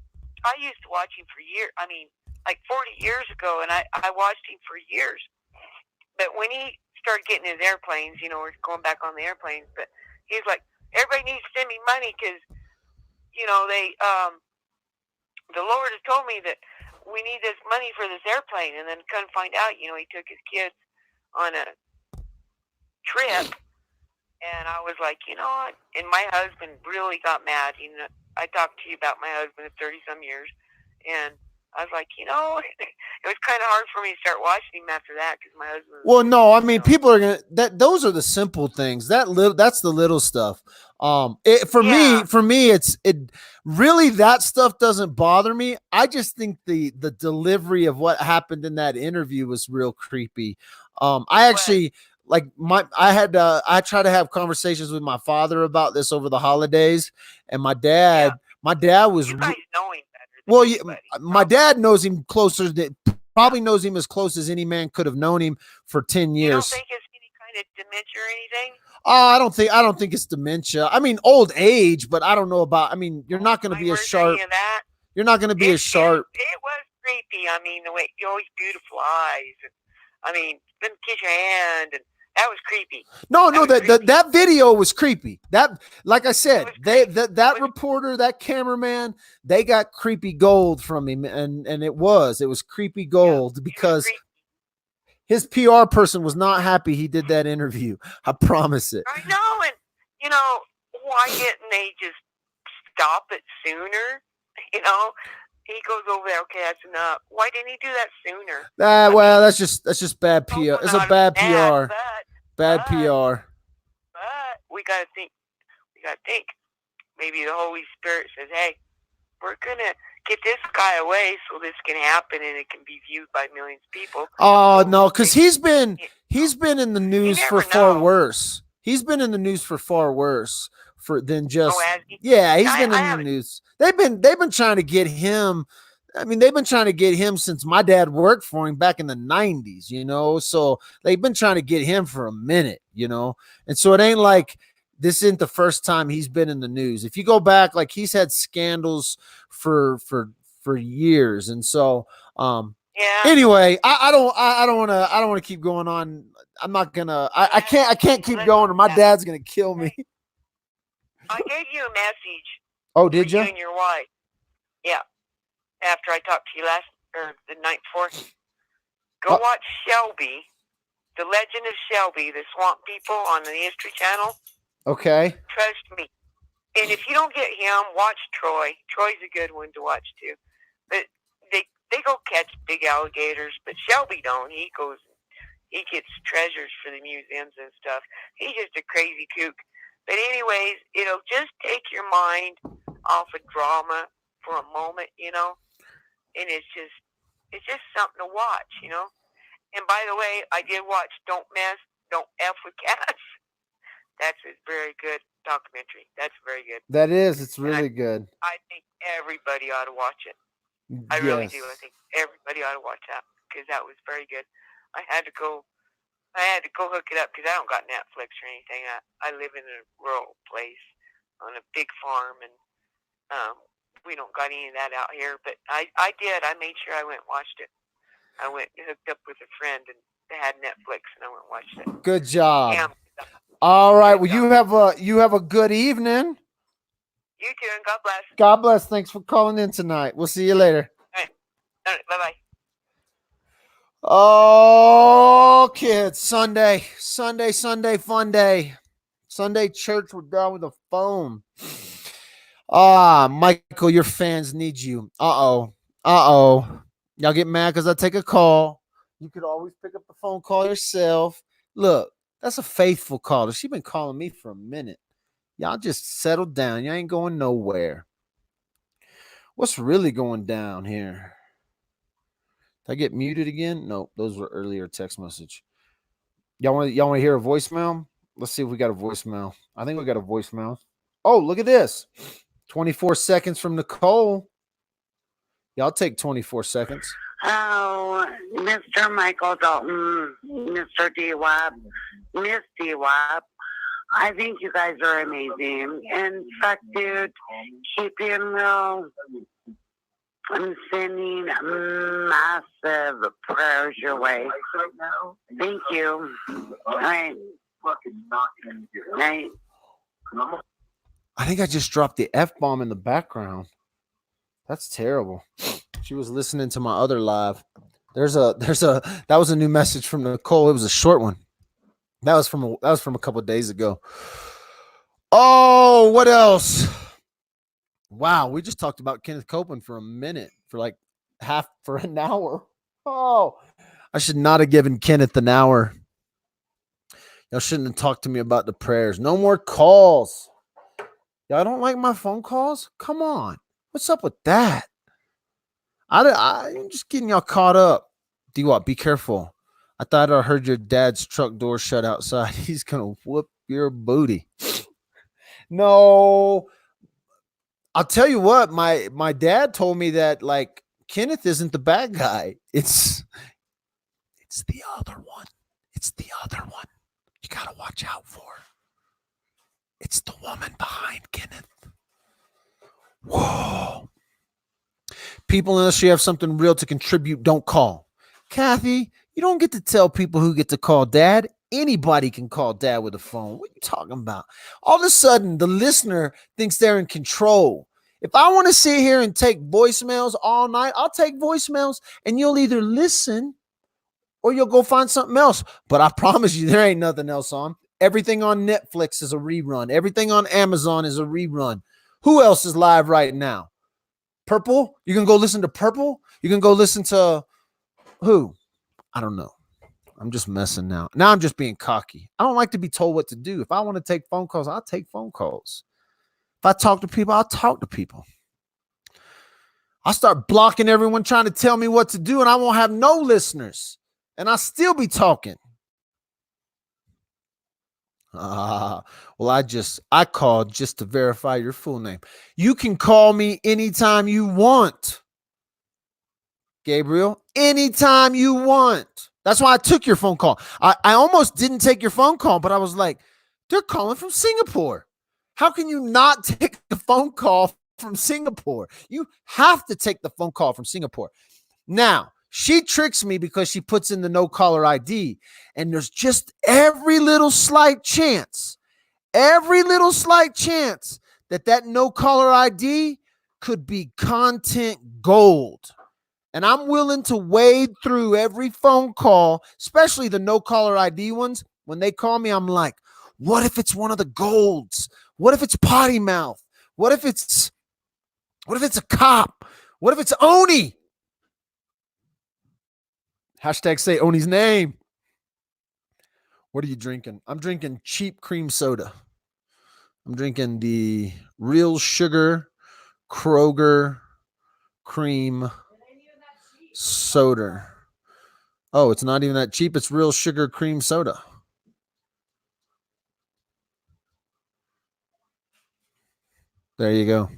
used to watch him for years. I mean, like 40 years ago, and I watched him for years. But when he started getting his airplanes, we're going back on the airplanes. But he's like, everybody needs to send me money because. The Lord has told me that we need this money for this airplane, and then come find out, he took his kids on a trip, and I was like, what? And my husband really got mad. I talked to you about my husband of 30-some years, and I was like, it was kind of hard for me to start watching him after that because my husband.
Well, no, I mean, people are those are the simple things. That's the little stuff. For me, it really, that stuff doesn't bother me. I just think the delivery of what happened in that interview was real creepy. I actually, I try to have conversations with my father about this over the holidays, and my dad was
You guys know him better than
well,
anybody,
my dad knows him closer than probably knows him as close as any man could have known him for 10 years.
You don't think it's any kind of dementia or anything?
I don't think it's dementia. I mean, old age, but I don't know about. I mean, you're not going to be as sharp. You're not going to be as sharp.
It was creepy. I mean, the way you always beautiful eyes. And, I mean, didn't kiss your hand, and that was creepy.
No, that video was creepy. That, like I said, that reporter, that cameraman, they got creepy gold from him, and it was creepy gold because his PR person was not happy he did that interview. I promise it.
I know, and you know, why didn't they just stop it sooner? You know, he goes over there. Okay, that's enough. Why didn't he do that sooner?
Well, that's just bad PR. It's a bad PR. Bad PR.
But we gotta think. Maybe the Holy Spirit says, "Hey, we're gonna get this guy away so this can happen and it can be viewed by millions of people."
Oh no, because he's been in the news for far worse. He's been in the news for far worse than just.
Oh,
he's been in the news. They've been trying to get him. I mean, they've been trying to get him since my dad worked for him back in the 90s, you know, so they've been trying to get him for a minute, you know, and so it ain't like this isn't the first time he's been in the news. If you go back, like he's had scandals for years. And so, anyway, I don't want to keep going on. I'm not gonna, I can't keep going or my dad's going to kill me.
I gave you a message.
Oh, did you?
You and your wife. Yeah. After I talked to you the night before, go watch Shelby, The Legend of Shelby, the Swamp People on the History Channel.
Okay.
Trust me. And if you don't get him, watch Troy. Troy's a good one to watch too. But they go catch big alligators, but Shelby don't. He gets treasures for the museums and stuff. He's just a crazy kook. But anyways, it'll just take your mind off of drama for a moment, you know. And it's just something to watch, you know. And by the way, I did watch Don't F with Cats. That's a very good documentary. That's very good.
That is. It's really good.
I think everybody ought to watch it. I really do. I think everybody ought to watch that because that was very good. I had to go hook it up because I don't got Netflix or anything. I live in a rural place on a big farm, and we don't got any of that out here, but I did. I made sure I went and watched it. I went and hooked up with a friend, and they had Netflix, and I went and watched it.
Good job. All right. Well, you have a good evening.
You too, and God bless.
God bless. Thanks for calling in tonight. We'll see you later.
All right. Bye-bye.
Oh, kids. Sunday fun day. Sunday church, we're done with the phone. Michael, your fans need you. Uh-oh. Y'all get mad because I take a call. You could always pick up the phone call yourself. Look, that's a faithful caller. She's been calling me for a minute. Y'all just settle down. Y'all ain't going nowhere. What's really going down here? Did I get muted again? No, those were earlier text message. Y'all want to hear a voicemail? Let's see if we got a voicemail. I think we got a voicemail. Oh, look at this. 24 seconds from Nicole. Y'all take 24 seconds.
Oh, Mr. Michael Dalton, Mr. D-Wap, Miss D-Wap, I think you guys are amazing. In fact, dude, keep being real. I'm sending massive prayers your way. Thank you. All right. Night.
I think I just dropped the F-bomb in the background. That's terrible. She was listening to my other live. That was a new message from Nicole. It was a short one. That was from a couple of days ago. Oh, what else? Wow, we just talked about Kenneth Copeland for a minute, for an hour. Oh, I should not have given Kenneth an hour. Y'all shouldn't have talked to me about the prayers. No more calls. Y'all don't like my phone calls? Come on. What's up with that? I'm just getting y'all caught up. D-Wop, be careful. I thought I heard your dad's truck door shut outside. He's gonna whoop your booty. No, I'll tell you what. My dad told me that like Kenneth isn't the bad guy. It's the other one. It's the other one. You gotta watch out for. It's the woman behind Kenneth. Whoa. People, unless you have something real to contribute, don't call. Kathy, you don't get to tell people who get to call dad. Anybody can call dad with a phone. What are you talking about? All of a sudden, the listener thinks they're in control. If I want to sit here and take voicemails all night, I'll take voicemails and you'll either listen or you'll go find something else. But I promise you, there ain't nothing else on. Everything on Netflix is a rerun. Everything on Amazon is a rerun. Who else is live right now? Purple? You can go listen to Purple? You can go listen to who? I don't know. I'm just messing now. Now I'm just being cocky. I don't like to be told what to do. If I want to take phone calls, I'll take phone calls. If I talk to people, I'll talk to people. I'll start blocking everyone trying to tell me what to do, and I won't have no listeners. And I'll still be talking. Well, I called just to verify your full name. You can call me anytime you want, Gabriel, anytime you want. That's why I took your phone call. I almost didn't take your phone call, but I was like, they're calling from Singapore. How can you not take the phone call from Singapore? You have to take the phone call from Singapore. Now, she tricks me because she puts in the no caller ID, and there's just every little slight chance that no caller ID could be content gold. And I'm willing to wade through every phone call, especially the no caller ID ones. When they call me, I'm like, what if it's one of the golds? What if it's potty mouth? What if it's a cop? What if it's Oni? Hashtag say Oni's name. What are you drinking? I'm drinking cheap cream soda. I'm drinking the real sugar Kroger cream soda. Oh, it's not even that cheap. It's real sugar cream soda. There you go.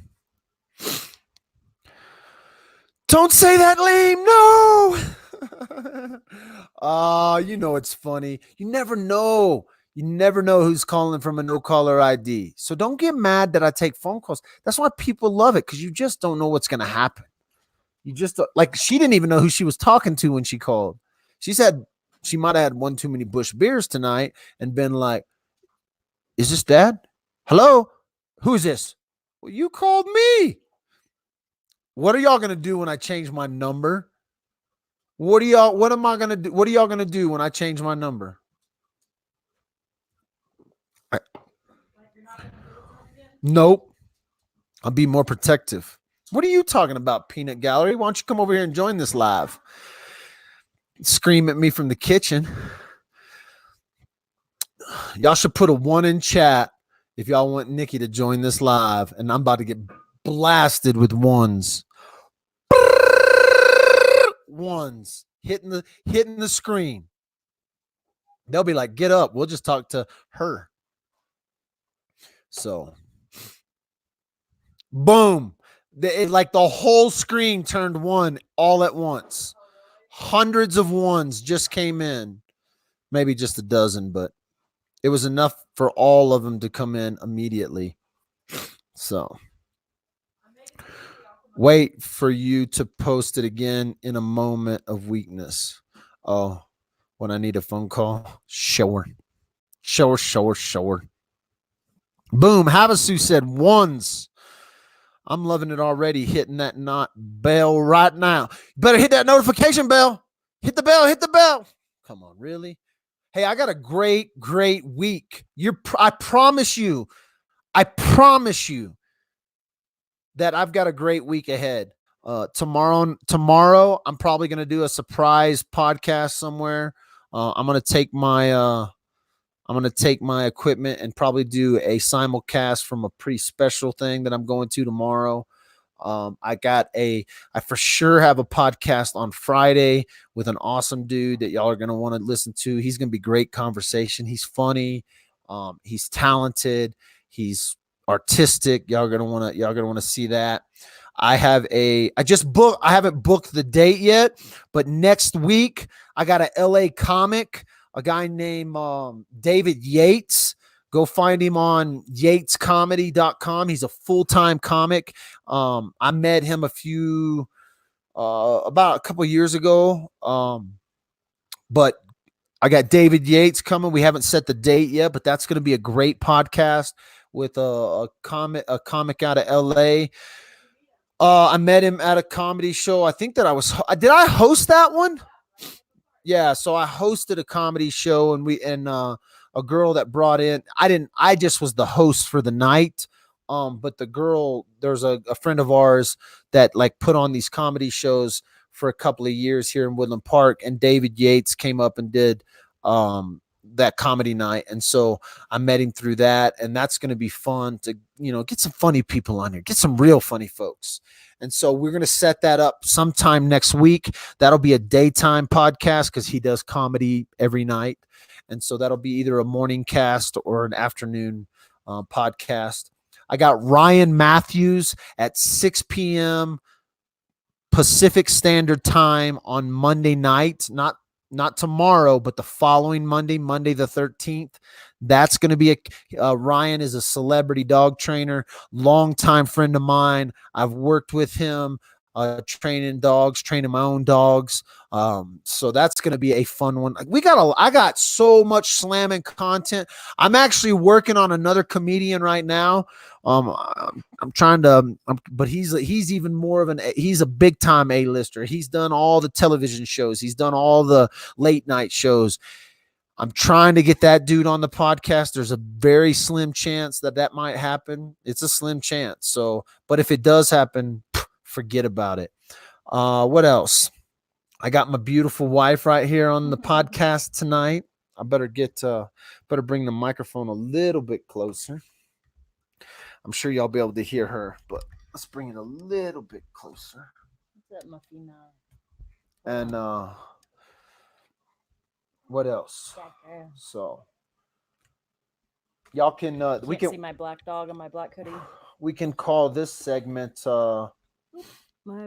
Don't say that, lame. No. You know it's funny. You never know. You never know who's calling from a no caller ID. So don't get mad that I take phone calls. That's why people love it, because you just don't know what's going to happen. You just like, she didn't even know who she was talking to when she called. She said she might have had one too many Bush beers tonight and been like, is this dad? Hello? Who is this? Well, you called me. What are y'all going to do when I change my number? What am I going to do? What are y'all going to do when I change my number? Nope. I'll be more protective. What are you talking about, Peanut Gallery? Why don't you come over here and join this live? Scream at me from the kitchen. Y'all should put a 1 in chat if y'all want Nikki to join this live, and I'm about to get blasted with ones. Ones hitting the screen. They'll be like, get up. We'll just talk to her. So, boom. Like the whole screen turned 1 all at once. Hundreds of ones just came in. Maybe just a dozen, but it was enough for all of them to come in immediately. So, wait for you to post it again in a moment of weakness. Oh, when I need a phone call, sure. Boom. Havasu said ones. I'm loving it already, hitting that bell right now. Better hit that notification bell. Hit the bell. Come on, really? Hey, I got a great week. I promise you that I've got a great week ahead. Tomorrow, I'm probably going to do a surprise podcast somewhere. I'm going to take my equipment and probably do a simulcast from a pretty special thing that I'm going to tomorrow. I for sure have a podcast on Friday with an awesome dude that y'all are going to want to listen to. He's going to be great conversation. He's funny. He's talented. He's artistic. Y'all going to want to see that. I haven't booked the date yet, but next week I got a LA comic, a guy named David Yates. Go find him on yatescomedy.com. He's a full-time comic. I met him about a couple years ago. But I got David Yates coming. We haven't set the date yet, but that's going to be a great podcast with a comic out of LA. I met him at a comedy show. I think that did I host that one? Yeah. So I hosted a comedy show and a girl that brought in, I just was the host for the night. But the girl, there's a friend of ours that like put on these comedy shows for a couple of years here in Woodland Park, and David Yates came up and did that comedy night. And so I met him through that, and that's going to be fun to, get some funny people on here, get some real funny folks. And so we're going to set that up sometime next week. That'll be a daytime podcast because he does comedy every night. And so that'll be either a morning cast or an afternoon podcast. I got Ryan Matthews at 6 p.m. Pacific Standard Time on Monday night, not tomorrow, but the following Monday the 13th. That's going to be Ryan is a celebrity dog trainer, longtime friend of mine. I've worked with him, training my own dogs. So that's going to be a fun one. I got so much slamming content. I'm actually working on another comedian right now. I'm trying to, but he's even more of he's a big time A-lister. He's done all the television shows. He's done all the late night shows. I'm trying to get that dude on the podcast. There's a very slim chance that might happen. It's a slim chance. So, but if it does happen, forget about it. What else? I got my beautiful wife right here on the podcast tonight. I better bring the microphone a little bit closer. I'm sure y'all be able to hear her, but let's bring it a little bit closer.
What's up, Muffy?
And what else?
Jacker.
So y'all can we can
see my black dog and my black hoodie.
We can call this segment
my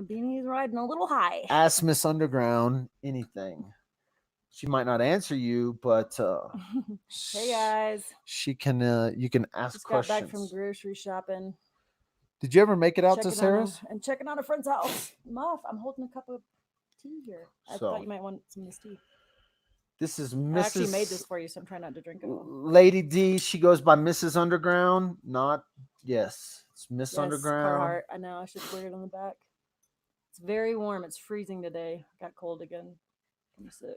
beanie's riding a little high.
Ask Miss Underground anything. She might not answer you, but
hey guys,
she can you can ask
just
questions.
Got back from grocery shopping.
Did you ever make it out to Sarah's?
And checking out a friend's house. Muff, I'm holding a cup of tea here. I thought you might want some of this tea.
This is Mrs.
I actually made this for you, so I'm trying not to drink it all.
Lady D, she goes by Mrs. Underground. It's Miss Underground.
Carhartt. I know, I should wear it on the back. It's very warm. It's freezing today. Got cold again. 26.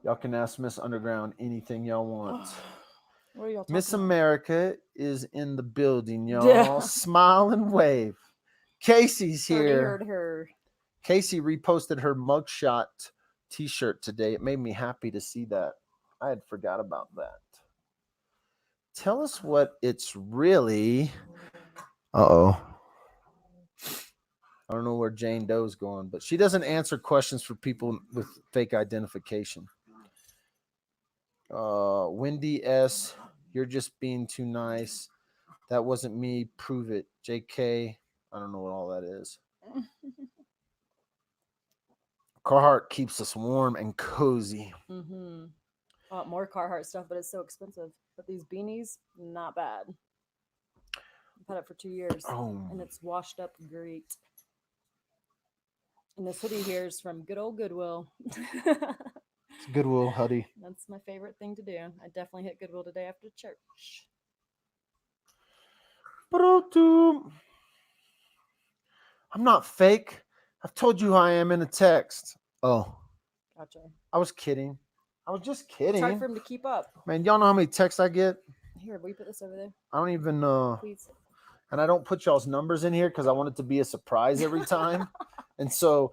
Y'all can ask Miss Underground anything y'all want.
What are y'all talking
Miss
about?
America is in the building, y'all.
Yeah.
Smile and wave. Casey's here.
Heard her.
Casey reposted her mugshot t-shirt today. It made me happy to see that. I had forgot about that. Tell us what it's really. Uh-oh. I don't know where Jane Doe's going, but she doesn't answer questions for people with fake identification. Wendy S., you're just being too nice. That wasn't me. Prove it. JK, I don't know what all that is. Carhartt keeps us warm and cozy.
Mm-hmm. More Carhartt stuff, but it's so expensive. But these beanies, not bad. I've had it for 2 years, and it's washed up great. And this hoodie here is from good old Goodwill.
It's a Goodwill hoodie.
That's my favorite thing to do. I definitely hit Goodwill today after church.
I'm not fake. I've told you who I am in a text. Oh.
Gotcha.
I was kidding. I was just kidding.
It's hard for him to keep up.
Man, y'all know how many texts I get?
Here, will you put this over there?
I don't even know.
Please.
And I don't put y'all's numbers in here because I want it to be a surprise every time. And so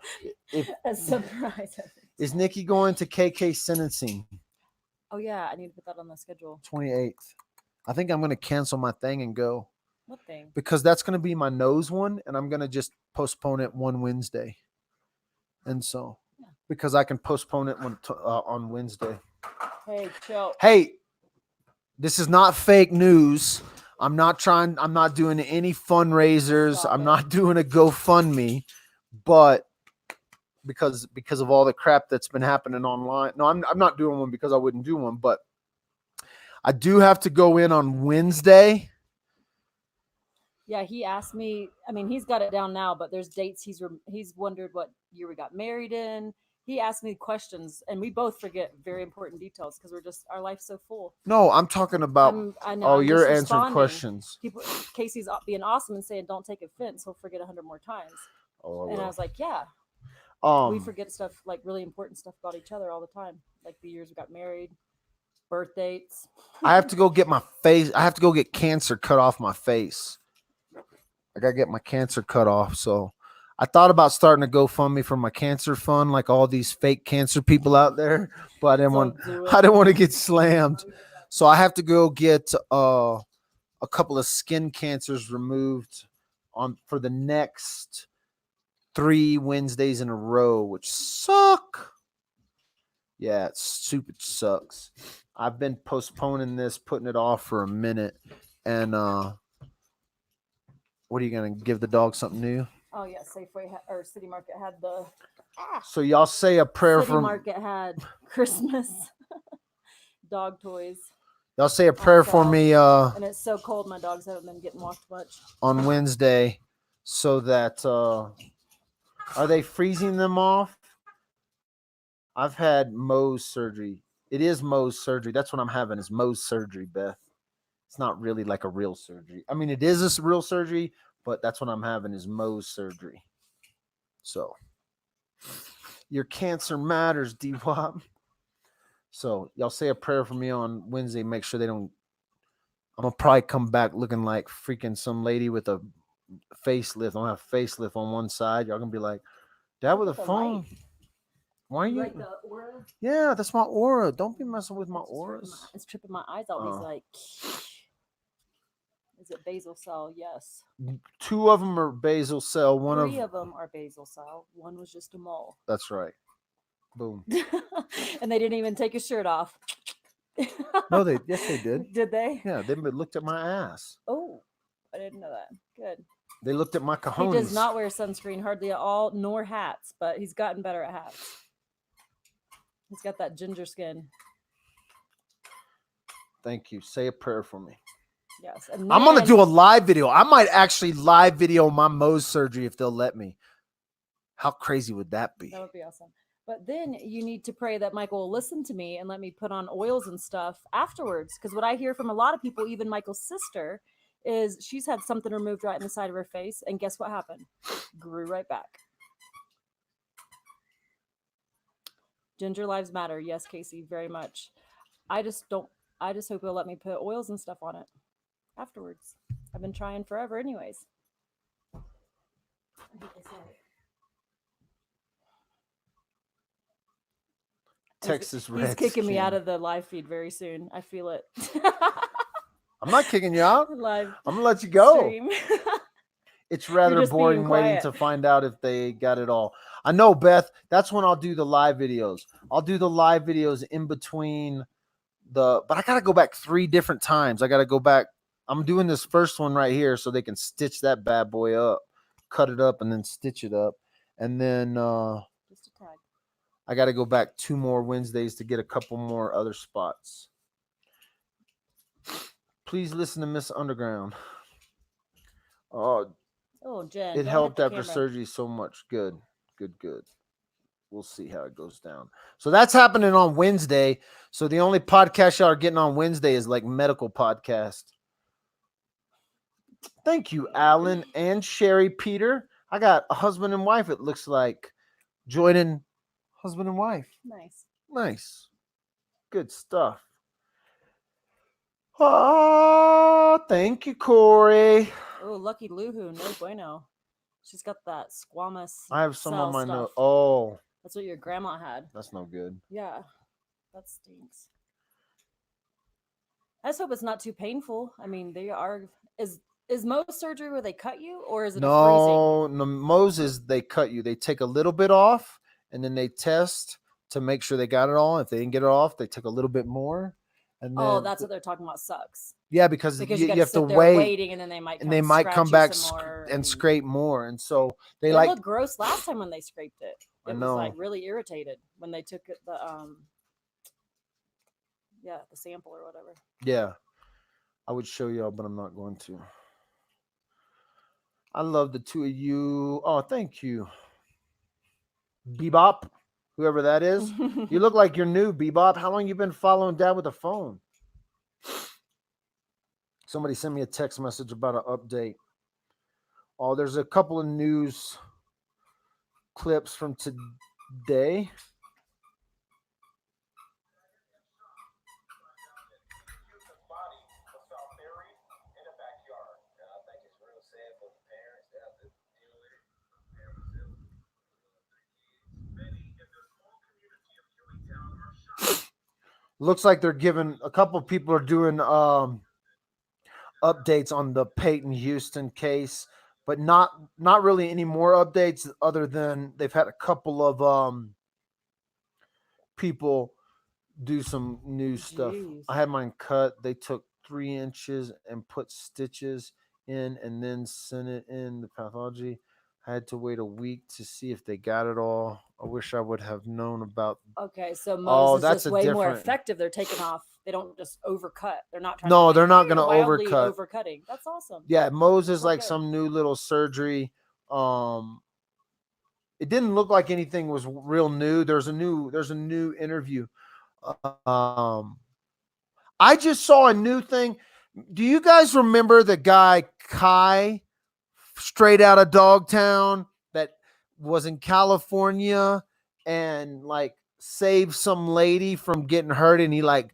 if
a surprise.
Is Nikki going to KK sentencing?
Oh yeah, I need to put that on the schedule.
28th. I think I'm going to cancel my thing and go.
What thing?
Because that's going to be my nose one, and I'm going to just postpone it one Wednesday. And so, because I can postpone it on Wednesday.
Hey, chill.
Hey, this is not fake news. I'm not doing any fundraisers. I'm not doing a GoFundMe, but because of all the crap that's been happening online. No, I'm not doing one because I wouldn't do one, but I do have to go in on Wednesday.
Yeah, he asked me. I mean, he's got it down now, but there's dates he's wondered what year we got married in. He asked me questions, and we both forget very important details because our life's so full.
No, I'm talking about. You're answering questions.
Casey's being awesome and saying, "Don't take offense." He'll forget 100 more times. And I was like, "Yeah." We forget stuff, like really important stuff about each other all the time, like the years we got married, birth dates.
I have to go get my face. I have to go get cancer cut off my face. I gotta get my cancer cut off. So I thought about starting a GoFundMe for my cancer fund, like all these fake cancer people out there, but I didn't want to get slammed. So I have to go get a couple of skin cancers removed for the next 3 Wednesdays in a row, which suck. Yeah, it sucks. I've been postponing this, putting it off for a minute. And what are you going to give the dog something new?
Oh, yeah. Safeway or City Market had the...
So y'all say a prayer
City Market had Christmas dog toys.
Y'all say a prayer for me.
And it's so cold, my dogs haven't been getting walked much.
On Wednesday, so that... are they freezing them off? I've had Mohs surgery. It is Mohs surgery. That's what I'm having is Mohs surgery, Beth. It's not really like a real surgery. I mean, it is a real surgery, but that's what I'm having is Mohs surgery. So, your cancer matters, D-Wop. So, y'all say a prayer for me on Wednesday. Make sure they don't... I'm going to probably come back looking like freaking some lady with a facelift. I'm going to have a facelift on one side. Y'all going to be like, Dad with a phone. Light. Why are you?
Like the aura?
Yeah, that's my aura. Don't be messing with my auras.
It's tripping my eyes out. He's like, is it basal cell? Yes.
2 of them are basal cell.
3 of them are basal cell. 1 was just a mole.
That's right. Boom.
And they didn't even take his shirt off.
No, yes, they did.
Did they?
Yeah, they looked at my ass.
Oh, I didn't know that. Good.
They looked at my cojones.
He does not wear sunscreen hardly at all, nor hats, but he's gotten better at hats. He's got that ginger skin.
Thank you. Say a prayer for me.
Yes. And
I'm going to do a live video. I might actually live video my Mohs surgery if they'll let me. How crazy would that be?
That would be awesome. But then you need to pray that Michael will listen to me and let me put on oils and stuff afterwards. Because what I hear from a lot of people, even Michael's sister, is she's had something removed right in the side of her face. And guess what happened? Grew right back. Ginger lives matter. Yes, Casey, very much. I just hope he'll let me put oils and stuff on it afterwards. I've been trying forever anyways.
Texas Reds.
He's kicking me out of the live feed very soon. I feel it.
I'm not kicking you out.
Live
I'm going to let you go.
stream.
It's rather boring waiting to find out if they got it all. I know, Beth. That's when I'll do the live videos. I'll do the live videos in between but I got to go back 3 different times. I got to go back. I'm doing this first one right here so they can stitch that bad boy up, cut it up, and then stitch it up. And then
just a tag.
I got to go back 2 more Wednesdays to get a couple more other spots. Please listen to Miss Underground.
Oh, Jen.
It helped after surgery so much. Good. We'll see how it goes down. So that's happening on Wednesday. So the only podcast y'all are getting on Wednesday is like medical podcast. Thank you, Alan and Sherry Peter. I got a husband and wife, it looks like. Joining husband and wife. Nice. Good stuff. Oh, thank you, Corey.
Oh, Lucky Luhu, no bueno. She's got that squamous.
I have some on my
stuff.
nose. Oh.
That's what your grandma had.
That's no good.
Yeah. That stinks. I just hope it's not too painful. I mean, Is Mohs surgery where they cut you, or is it a freezing?
No, Moses, they cut you. They take a little bit off, and then they test to make sure they got it all. If they didn't get it off, they take a little bit more. And then,
Oh, that's what they're talking about. Sucks.
yeah, because
Because
you
you
have to
sit there
wait,
waiting, and then they might
and they might come
scratch
back
you some more,
and scrape more. And so they
It
like,
looked gross last time when they scraped it.
I
It was
know.
like really irritated when they took it, the sample or whatever.
Yeah, I would show y'all, but I'm not going to. I love the two of you. Oh, thank you, Bebop, whoever that is. You look like you're new, Bebop. How long you been following Dad with a phone? Somebody sent me a text message about an update. Oh, there's a couple of news clips from today. Looks like they're giving, a couple of people are doing updates on the Peyton Houston case, but not really any more updates other than they've had a couple of people do some new stuff.
Jeez.
I had mine cut. They took 3 inches and put stitches in and then sent it in the pathology. I had to wait a week to see if they got it all. I wish I would have known about.
Okay, so
Oh,
Mohs is
that's
just
a
way more
different-
effective. They're taking off. They don't just overcut. They're not trying.
No,
to
they're not gonna
wildly
overcut.
overcutting. That's awesome.
Yeah, Moses
Well,
like
good.
some new little surgery. It didn't look like anything was real new. There's a new interview. I just saw a new thing. Do you guys remember the guy Kai, straight out of Dogtown, that was in California and like saved some lady from getting hurt, and he like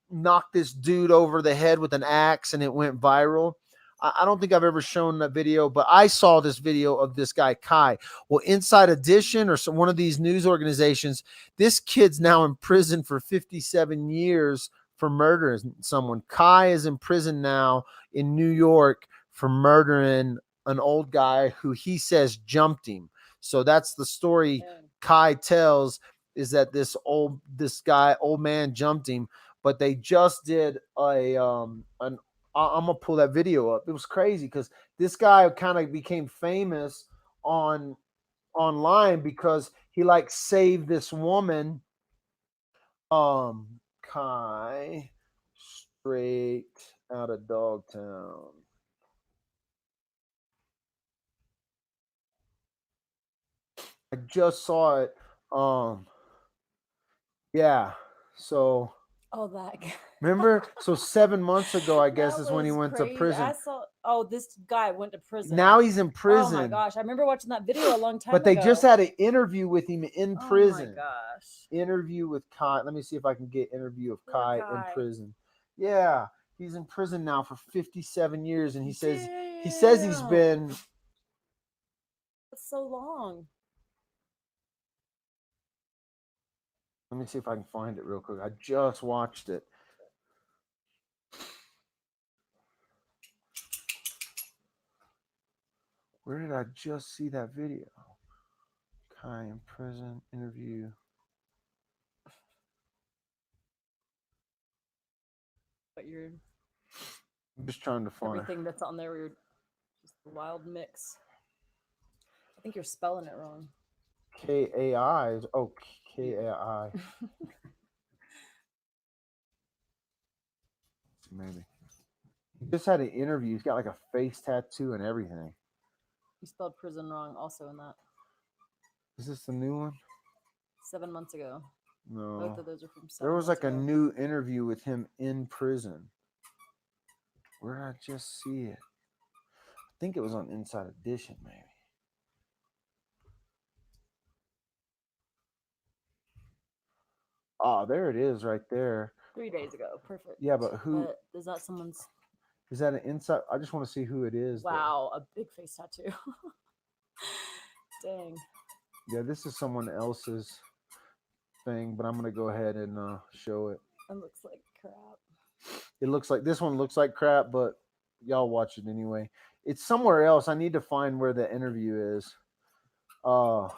knocked this dude over the head with an axe and it went viral? I don't think I've ever shown that video, but I saw this video of this guy Kai. Well, Inside Edition or one of these news organizations, this kid's now in prison for 57 years for murdering someone. Kai is in prison now in New York for murdering an old guy who he says jumped him. So that's the story Kai tells, is that this old man jumped him, but they just did I'm gonna pull that video up. It was crazy because this guy kind of became famous online because he like saved this woman. Kai, straight out of Dogtown. I just saw it. Yeah. So.
Oh, that guy.
Remember? So 7 months ago, I guess,
That
is when he
was
went
crazy.
to prison.
I saw. Oh, this guy went to prison.
Now he's in prison.
Oh my gosh! I remember watching that video a long time
But they
ago.
just had an interview with him in prison.
Oh my gosh!
Interview with Kai. Let me see if I can get interview of Kai
Kai.
in prison. Yeah, he's in prison now for 57 years, and he says he's been.
That's so long.
Let me see if I can find it real quick. I just watched it. Where did I just see that video? Kai in prison interview.
But
I'm just trying to find
everything that's on there. You're just a wild mix. I think you're spelling it wrong.
Kai. Oh, Kai. Maybe. He just had an interview. He's got like a face tattoo and everything.
You spelled prison wrong also in that.
Is this the new one?
7 months ago.
No.
Both of those are from 7
There was
months
like a
ago.
new interview with him in prison. Where did I just see it? I think it was on Inside Edition, maybe. Oh, there it is right there.
3 days ago. Perfect.
Yeah, but who?
But is that someone's?
Is that an inside? I just want to see who it is.
Wow, a big face tattoo. Dang.
Yeah, this is someone else's thing, but I'm going to go ahead and show it.
It looks like crap.
It looks like, this one looks like crap, but y'all watch it anyway. It's somewhere else. I need to find where the interview is. Y'all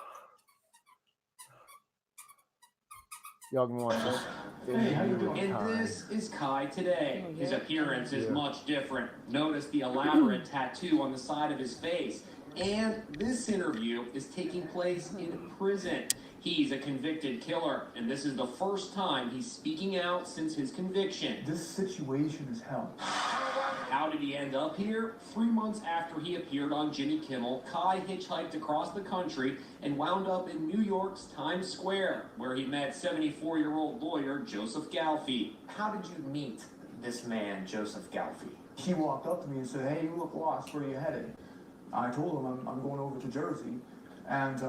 can watch this.
Hey, how you doing? And this is Kai today. His appearance is much different. Notice the elaborate tattoo on the side of his face. And this interview is taking place in prison. He's a convicted killer, and this is the first time he's speaking out since his conviction.
This situation is hell.
How did he end up here? 3 months after he appeared on Jimmy Kimmel, Kai hitchhiked across the country and wound up in New York's Times Square, where he met 74-year-old lawyer Joseph Galfy. How did you meet this man, Joseph Galfy?
He walked up to me and said, "Hey, you look lost. Where are you headed?" I told him I'm going over to Jersey, and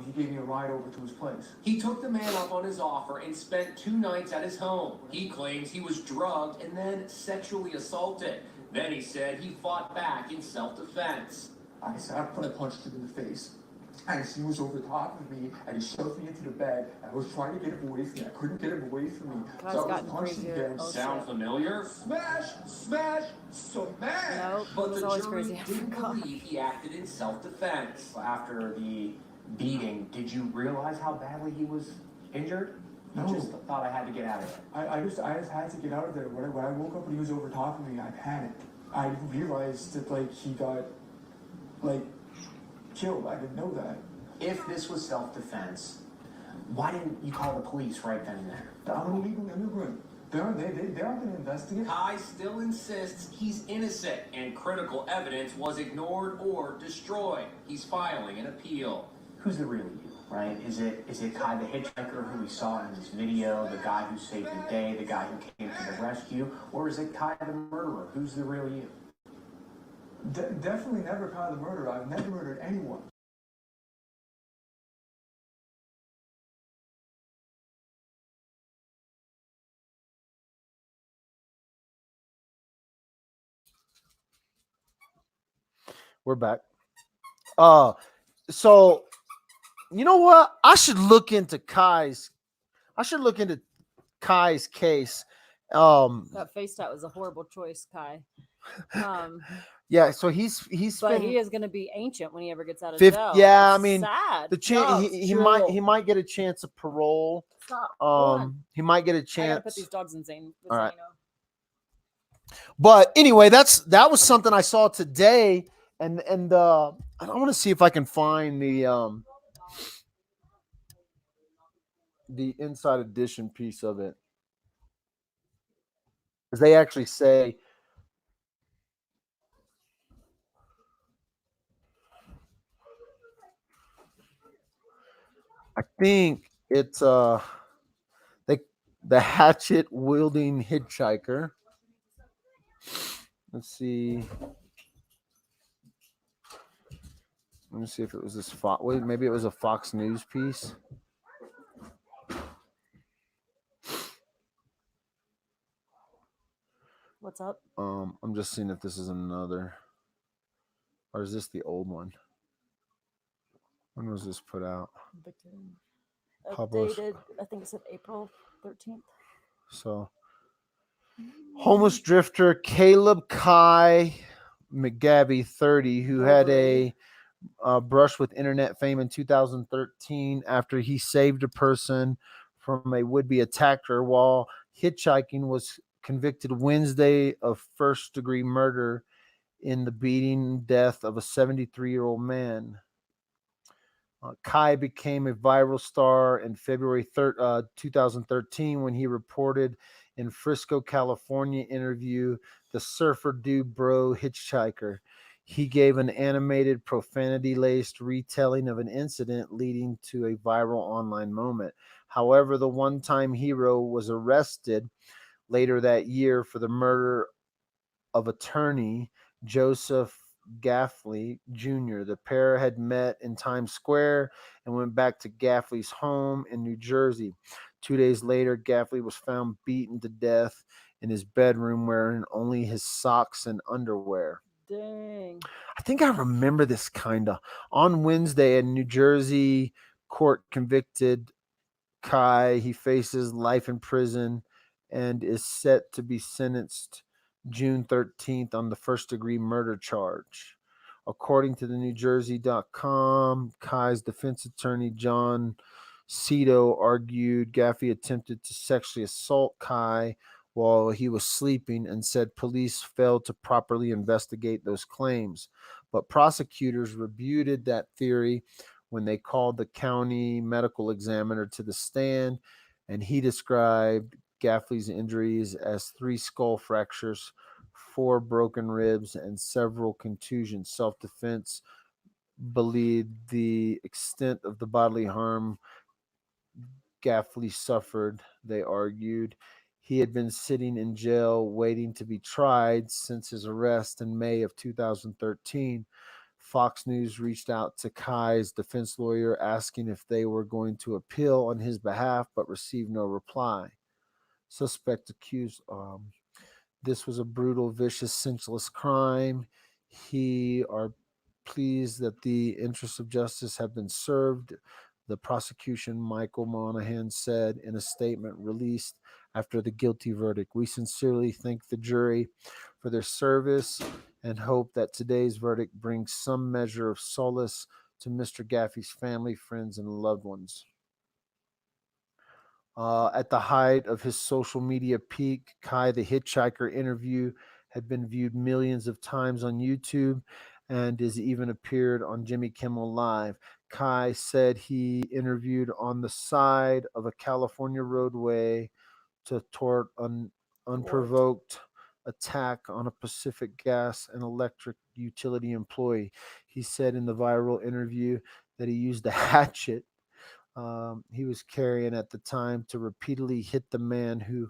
he gave me a ride over to his place.
He took the man up on his offer and spent 2 nights at his home. He claims he was drugged and then sexually assaulted. Then he said he fought back in self-defense.
I said I punched him in the face, and he was over top of me, and he shoved me into the bed. I was trying to get him away from me. I couldn't get him away from me. So I was punching him.
Sound familiar?
Smash, smash, smash.
Nope,
But the jury
crazy.
didn't believe he acted in self-defense. After the beating, did you realize how badly he was injured?
No.
You just thought I had to get out of there.
I just had to get out of there. When I woke up and he was over top of me, I panicked. I realized that he got killed. I didn't know that.
If this was self-defense, why didn't you call the police right then and there?
I'm an illegal immigrant. They aren't going to investigate.
Kai still insists he's innocent, and critical evidence was ignored or destroyed. He's filing an appeal. Who's the real you, right? Is it Kai the hitchhiker who we saw in this video, the guy who saved the day, the guy who came to the rescue, or is it Kai the murderer? Who's the real you?
Definitely never Kai the murderer. I've never murdered anyone.
We're back. So you know what? I should look into Kai's case.
That face tat was a horrible choice, Kai.
Yeah, so he's
But
been
he is going to be ancient when he ever gets out of
50
jail.
yeah,
It's
I mean,
sad.
the chance he might get a chance of parole.
Stop.
He might get a
I gotta
chance.
put these dogs in Zane.
All right. But anyway, that was something I saw today, and I want to see if I can find the inside edition piece of it, because they actually say, I think it's the hatchet wielding hitchhiker. Let's see. Let me see if it was this Fox. Wait, maybe it was a Fox News piece.
What's up?
I'm just seeing if this is another, or is this the old one? When was this put out? Published.
Updated, I think it said April 13th.
So, homeless drifter Caleb Kai McGabby, 30, who had a brush with internet fame in 2013 after he saved a person from a would-be attacker while hitchhiking, was convicted Wednesday of first-degree murder in the beating death of a 73-year-old man. Kai became a viral star in February 2013 when he reported in Frisco, California interview the Surfer Dude Bro Hitchhiker. He gave an animated, profanity-laced retelling of an incident leading to a viral online moment. However, the one-time hero was arrested later that year for the murder of attorney Joseph Gaffley Jr. The pair had met in Times Square and went back to Gaffley's home in New Jersey. 2 days later, Gaffley was found beaten to death in his bedroom wearing only his socks and underwear.
Dang.
I think I remember this kind of. On Wednesday, a New Jersey court convicted Kai. He faces life in prison and is set to be sentenced June 13th on the first-degree murder charge. According to the NewJersey.com, Kai's defense attorney, John Cito, argued Gaffey attempted to sexually assault Kai while he was sleeping and said police failed to properly investigate those claims. But prosecutors rebutted that theory when they called the county medical examiner to the stand, and he described Gaffey's injuries as 3 skull fractures, 4 broken ribs, and several contusions. Self-defense believed the extent of the bodily harm Gaffey suffered, they argued. He had been sitting in jail waiting to be tried since his arrest in May of 2013. Fox News reached out to Kai's defense lawyer asking if they were going to appeal on his behalf, but received no reply. Suspect accused, this was a brutal, vicious, senseless crime. He are pleased that the interests of justice have been served, the prosecution, Michael Monahan, said in a statement released after the guilty verdict. We sincerely thank the jury for their service and hope that today's verdict brings some measure of solace to Mr. Gaffey's family, friends, and loved ones. At the height of his social media peak, Kai the Hitchhiker interview had been viewed millions of times on YouTube and has even appeared on Jimmy Kimmel Live. Kai said he interviewed on the side of a California roadway to thwart an unprovoked attack on a Pacific Gas and Electric utility employee. He said in the viral interview that he used a hatchet he was carrying at the time to repeatedly hit the man who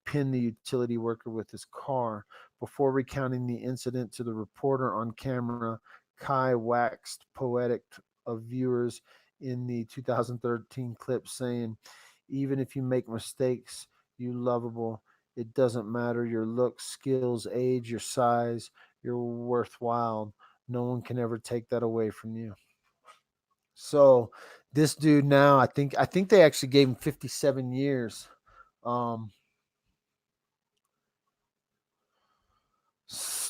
pinned the utility worker with his car. Before recounting the incident to the reporter on camera, Kai waxed poetic of viewers in the 2013 clip, saying, "Even if you make mistakes, you lovable. It doesn't matter your looks, skills, age, your size. You're worthwhile. No one can ever take that away from you." So this dude now, I think they actually gave him 57 years.
Well,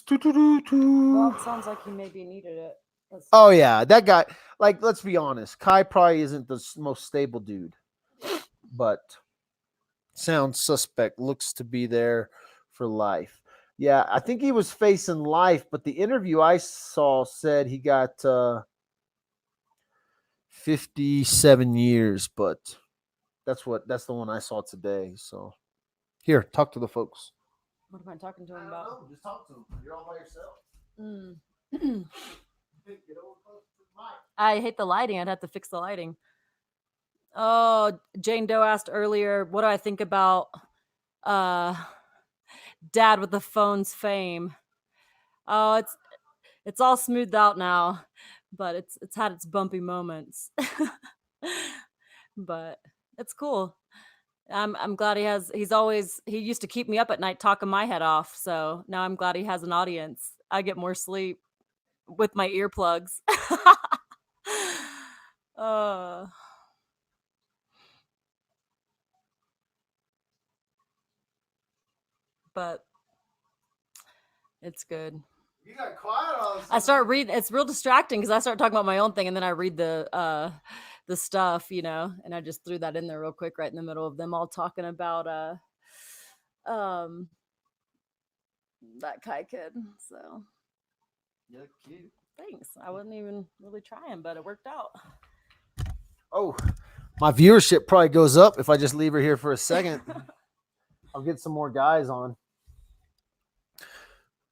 it sounds like he maybe needed it.
Oh yeah, that guy. Like, let's be honest, Kai probably isn't the most stable dude, but sounds suspect. Looks to be there for life. Yeah, I think he was facing life, but the interview I saw said he got 57 years, but that's the one I saw today. So here, talk to the folks.
What am I talking to him about?
Just talk to them. You're all by yourself.
I hate the lighting. I'd have to fix the lighting. Oh, Jane Doe asked earlier, what do I think about Dad with the phone's fame? Oh, it's all smoothed out now, but it's had its bumpy moments. But it's cool. I'm glad he used to keep me up at night talking my head off. So now I'm glad he has an audience. I get more sleep with my earplugs. But it's good.
You got quiet all of a sudden.
I start reading. It's real distracting because I start talking about my own thing, and then I read the stuff, and I just threw that in there real quick, right in the middle of them all talking about that Kai kid. So
you look cute.
Thanks. I wasn't even really trying, but it worked out.
Oh, my viewership probably goes up if I just leave her here for a second. I'll get some more guys on.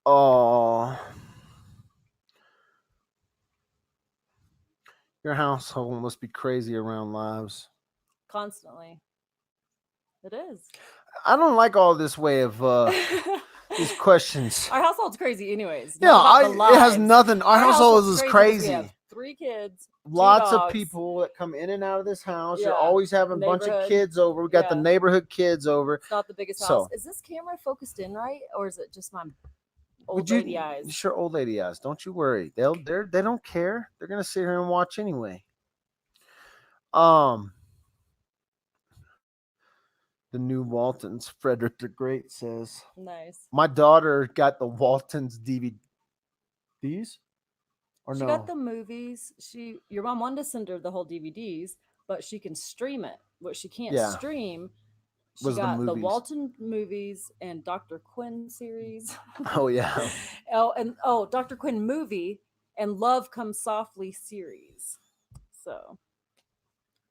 Oh, your household must be crazy around lives.
Constantly. It is.
I don't like all this way of these questions.
Our household's crazy anyways.
Yeah, it has nothing. Our household is crazy.
We have 3 kids.
Lots of people that come in and out of this house.
Yeah.
You're always having a bunch of kids over. We got the neighborhood kids over.
It's not the biggest house. Is this camera focused in right, or is it just my old lady eyes?
Sure, old lady eyes. Don't you worry. They don't care. They're gonna sit here and watch anyway. The new Waltons. Frederick the Great says.
Nice.
My daughter got the Waltons DVDs. Or
She
no?
got the movies. Your mom wanted to send her the whole DVDs, but she can stream it. What she can't
Yeah.
stream, she
Was the
got the
movies.
Walton movies and Dr. Quinn series.
Oh yeah.
Dr. Quinn movie and Love Comes Softly series. So,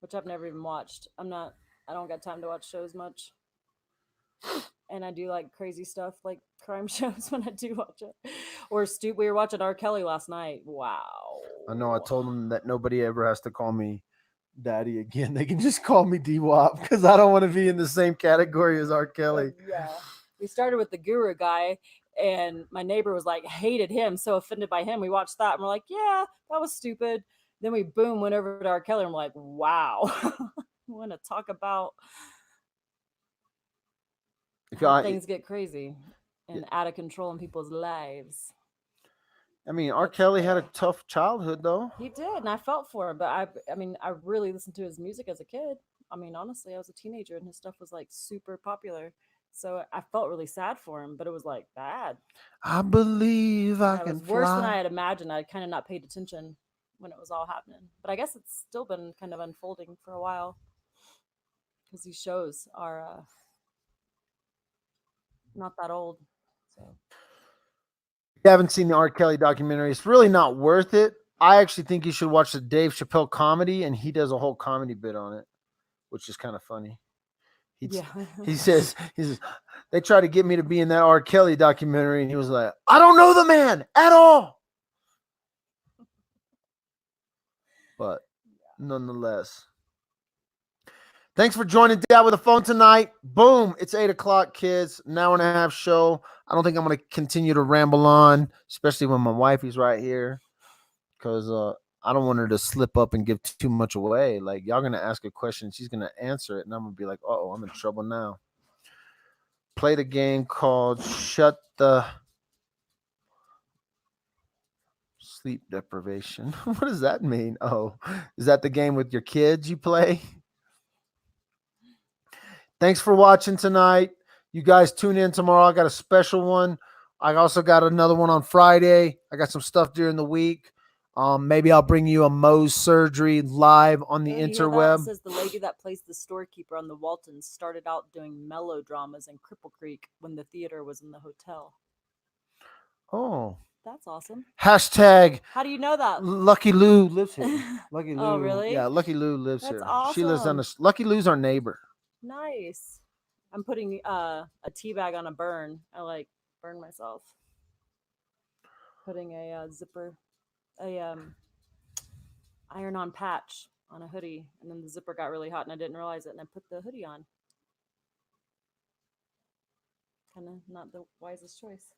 which I've never even watched. I don't got time to watch shows much. And I do like crazy stuff like crime shows when I do watch it. Or we were watching R. Kelly last night. Wow.
I know. I told them that nobody ever has to call me daddy again. They can just call me D-Wop because I don't want to be in the same category as R. Kelly.
Yeah. We started with the Guru guy, and my neighbor was like, hated him, so offended by him. We watched that, and we're like, yeah, that was stupid. Then we went over to R. Kelly, and we're like, wow. We want to talk about how things get crazy and out of control in people's lives.
I mean, R. Kelly had a tough childhood, though.
He did, and I felt for him. But I really listened to his music as a kid. I mean, honestly, I was a teenager, and his stuff was like super popular. So I felt really sad for him, but it was like bad.
I believe I can fly.
It was worse than I had imagined. I kind of not paid attention when it was all happening. But I guess it's still been kind of unfolding for a while because these shows are not that old. So.
If you haven't seen the R. Kelly documentary, it's really not worth it. I actually think you should watch the Dave Chappelle comedy, and he does a whole comedy bit on it, which is kind of funny. He says, they try to get me to be in that R. Kelly documentary, and he was like, I don't know the man at all. But nonetheless, thanks for joining Dad with a Phone tonight. Boom. It's 8:00, kids. An hour and a half show. I don't think I'm going to continue to ramble on, especially when my wifey's right here, because I don't want her to slip up and give too much away. Like, y'all going to ask a question, she's going to answer it, and I'm going to be like, uh-oh, I'm in trouble now. Play the game called Shut the Sleep Deprivation. What does that mean? Oh, is that the game with your kids you play? Thanks for watching tonight. You guys tune in tomorrow. I got a special one. I also got another one on Friday. I got some stuff during the week. Maybe I'll bring you a Moe's surgery live on the interweb.
It says the lady that plays the storekeeper on the Waltons started out doing melodramas in Cripple Creek when the theater was in the hotel.
Oh.
That's awesome.
Hashtag.
How do you know that?
Lucky Lou lives here. Lucky Lou.
Oh, really?
Yeah, Lucky Lou lives
That's
here.
awesome.
She lives on the. Lucky Lou's our neighbor.
Nice. I'm putting a tea bag on a burn. I like burn myself. Putting a zipper, iron-on patch on a hoodie, and then the zipper got really hot, and I didn't realize it, and I put the hoodie on. Kind of not the wisest choice.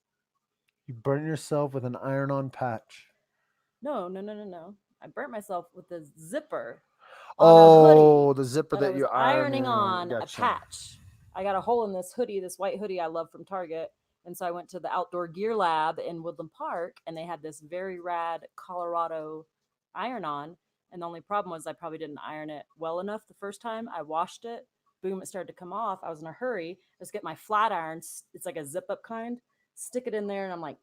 You burn yourself with an iron-on patch.
No. I burnt myself with the zipper.
Oh, the zipper that you're
ironing on
Gotcha.
a patch. I got a hole in this hoodie, this white hoodie I love from Target. And so I went to the Outdoor Gear Lab in Woodland Park, and they had this very rad Colorado iron-on. And the only problem was I probably didn't iron it well enough the first time. I washed it. Boom, it started to come off. I was in a hurry. Let's get my flat iron. It's like a zip-up kind. Stick it in there, and I'm like,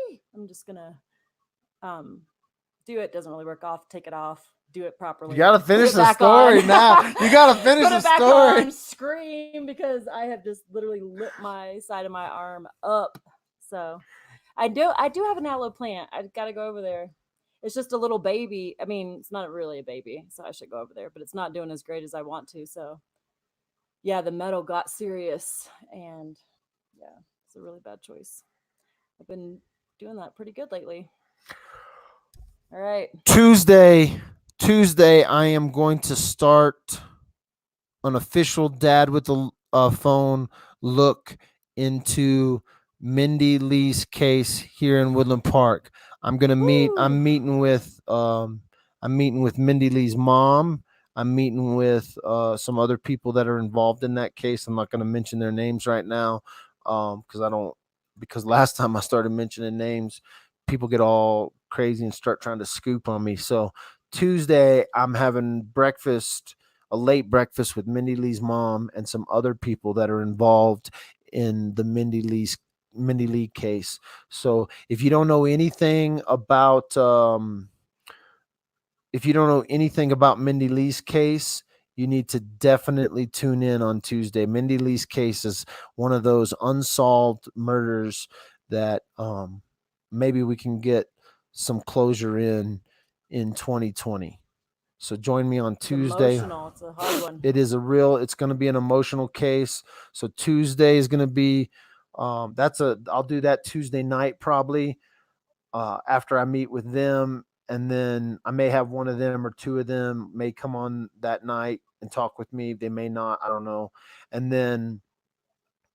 yee. I'm just going to do it. Doesn't really work off. Take it off. Do it properly.
You gotta finish the story now. You gotta finish
Put
the
it back
story.
On, scream because I have just literally lit my side of my arm up. So I do have an aloe plant. I gotta go over there. It's just a little baby. I mean, it's not really a baby, so I should go over there, but it's not doing as great as I want to. So yeah, the metal got serious, and yeah, it's a really bad choice. I've been doing that pretty good lately. All right.
Tuesday, I am going to start an official Dad with a Phone look into Mindy Lee's case here in Woodland Park. I'm gonna meet. I'm meeting with Mindy Lee's mom. I'm meeting with some other people that are involved in that case. I'm not gonna mention their names right now because last time I started mentioning names, people get all crazy and start trying to scoop on me. So Tuesday, I'm having breakfast a late breakfast with Mindy Lee's mom and some other people that are involved in the Mindy Lee case. So if you don't know anything about Mindy Lee's case, you need to definitely tune in on Tuesday. Mindy Lee's case is one of those unsolved murders that maybe we can get some closure in 2020. So join me on Tuesday.
Emotional. It's a hard one.
It's going to be an emotional case. So Tuesday is going to be, I'll do that Tuesday night probably after I meet with them. And then I may have one of them or two of them may come on that night and talk with me. They may not, I don't know. And then,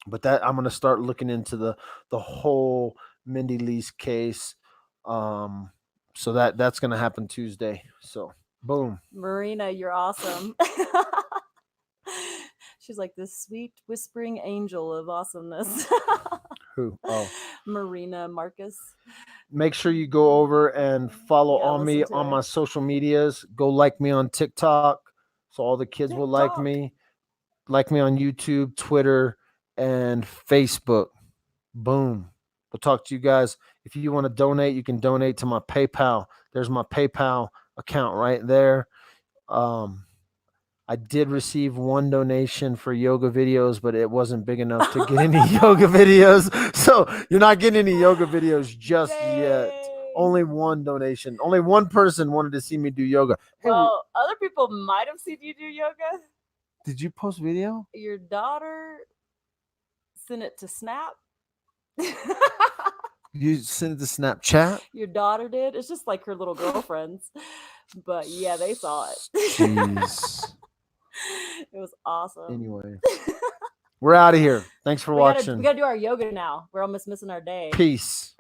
but that I'm going to start looking into the whole Mindy Lee's case. So that's going to happen Tuesday. So boom.
Marina, you're awesome. She's like this sweet whispering angel of awesomeness.
Who? Oh,
Marina Marcus.
Make sure you go over and follow on me on my social medias. Go like me on TikTok, so all the kids will like me. Like me on YouTube, Twitter, and Facebook. Boom. We'll talk to you guys. If you want to donate, you can donate to my PayPal. There's my PayPal account right there. I did receive one donation for yoga videos, but it wasn't big enough to get any yoga videos. So you're not getting any yoga videos just yet. Only one donation. Only one person wanted to see me do yoga. Hey,
well, other people might have seen you do yoga.
Did you post video?
Your daughter sent it to Snap.
You sent it to Snapchat?
Your daughter did. It's just like her little girlfriends. But yeah, they saw it.
Jeez.
It was awesome.
Anyway, we're out of here. Thanks for watching.
We gotta do our yoga now. We're almost missing our day.
Peace.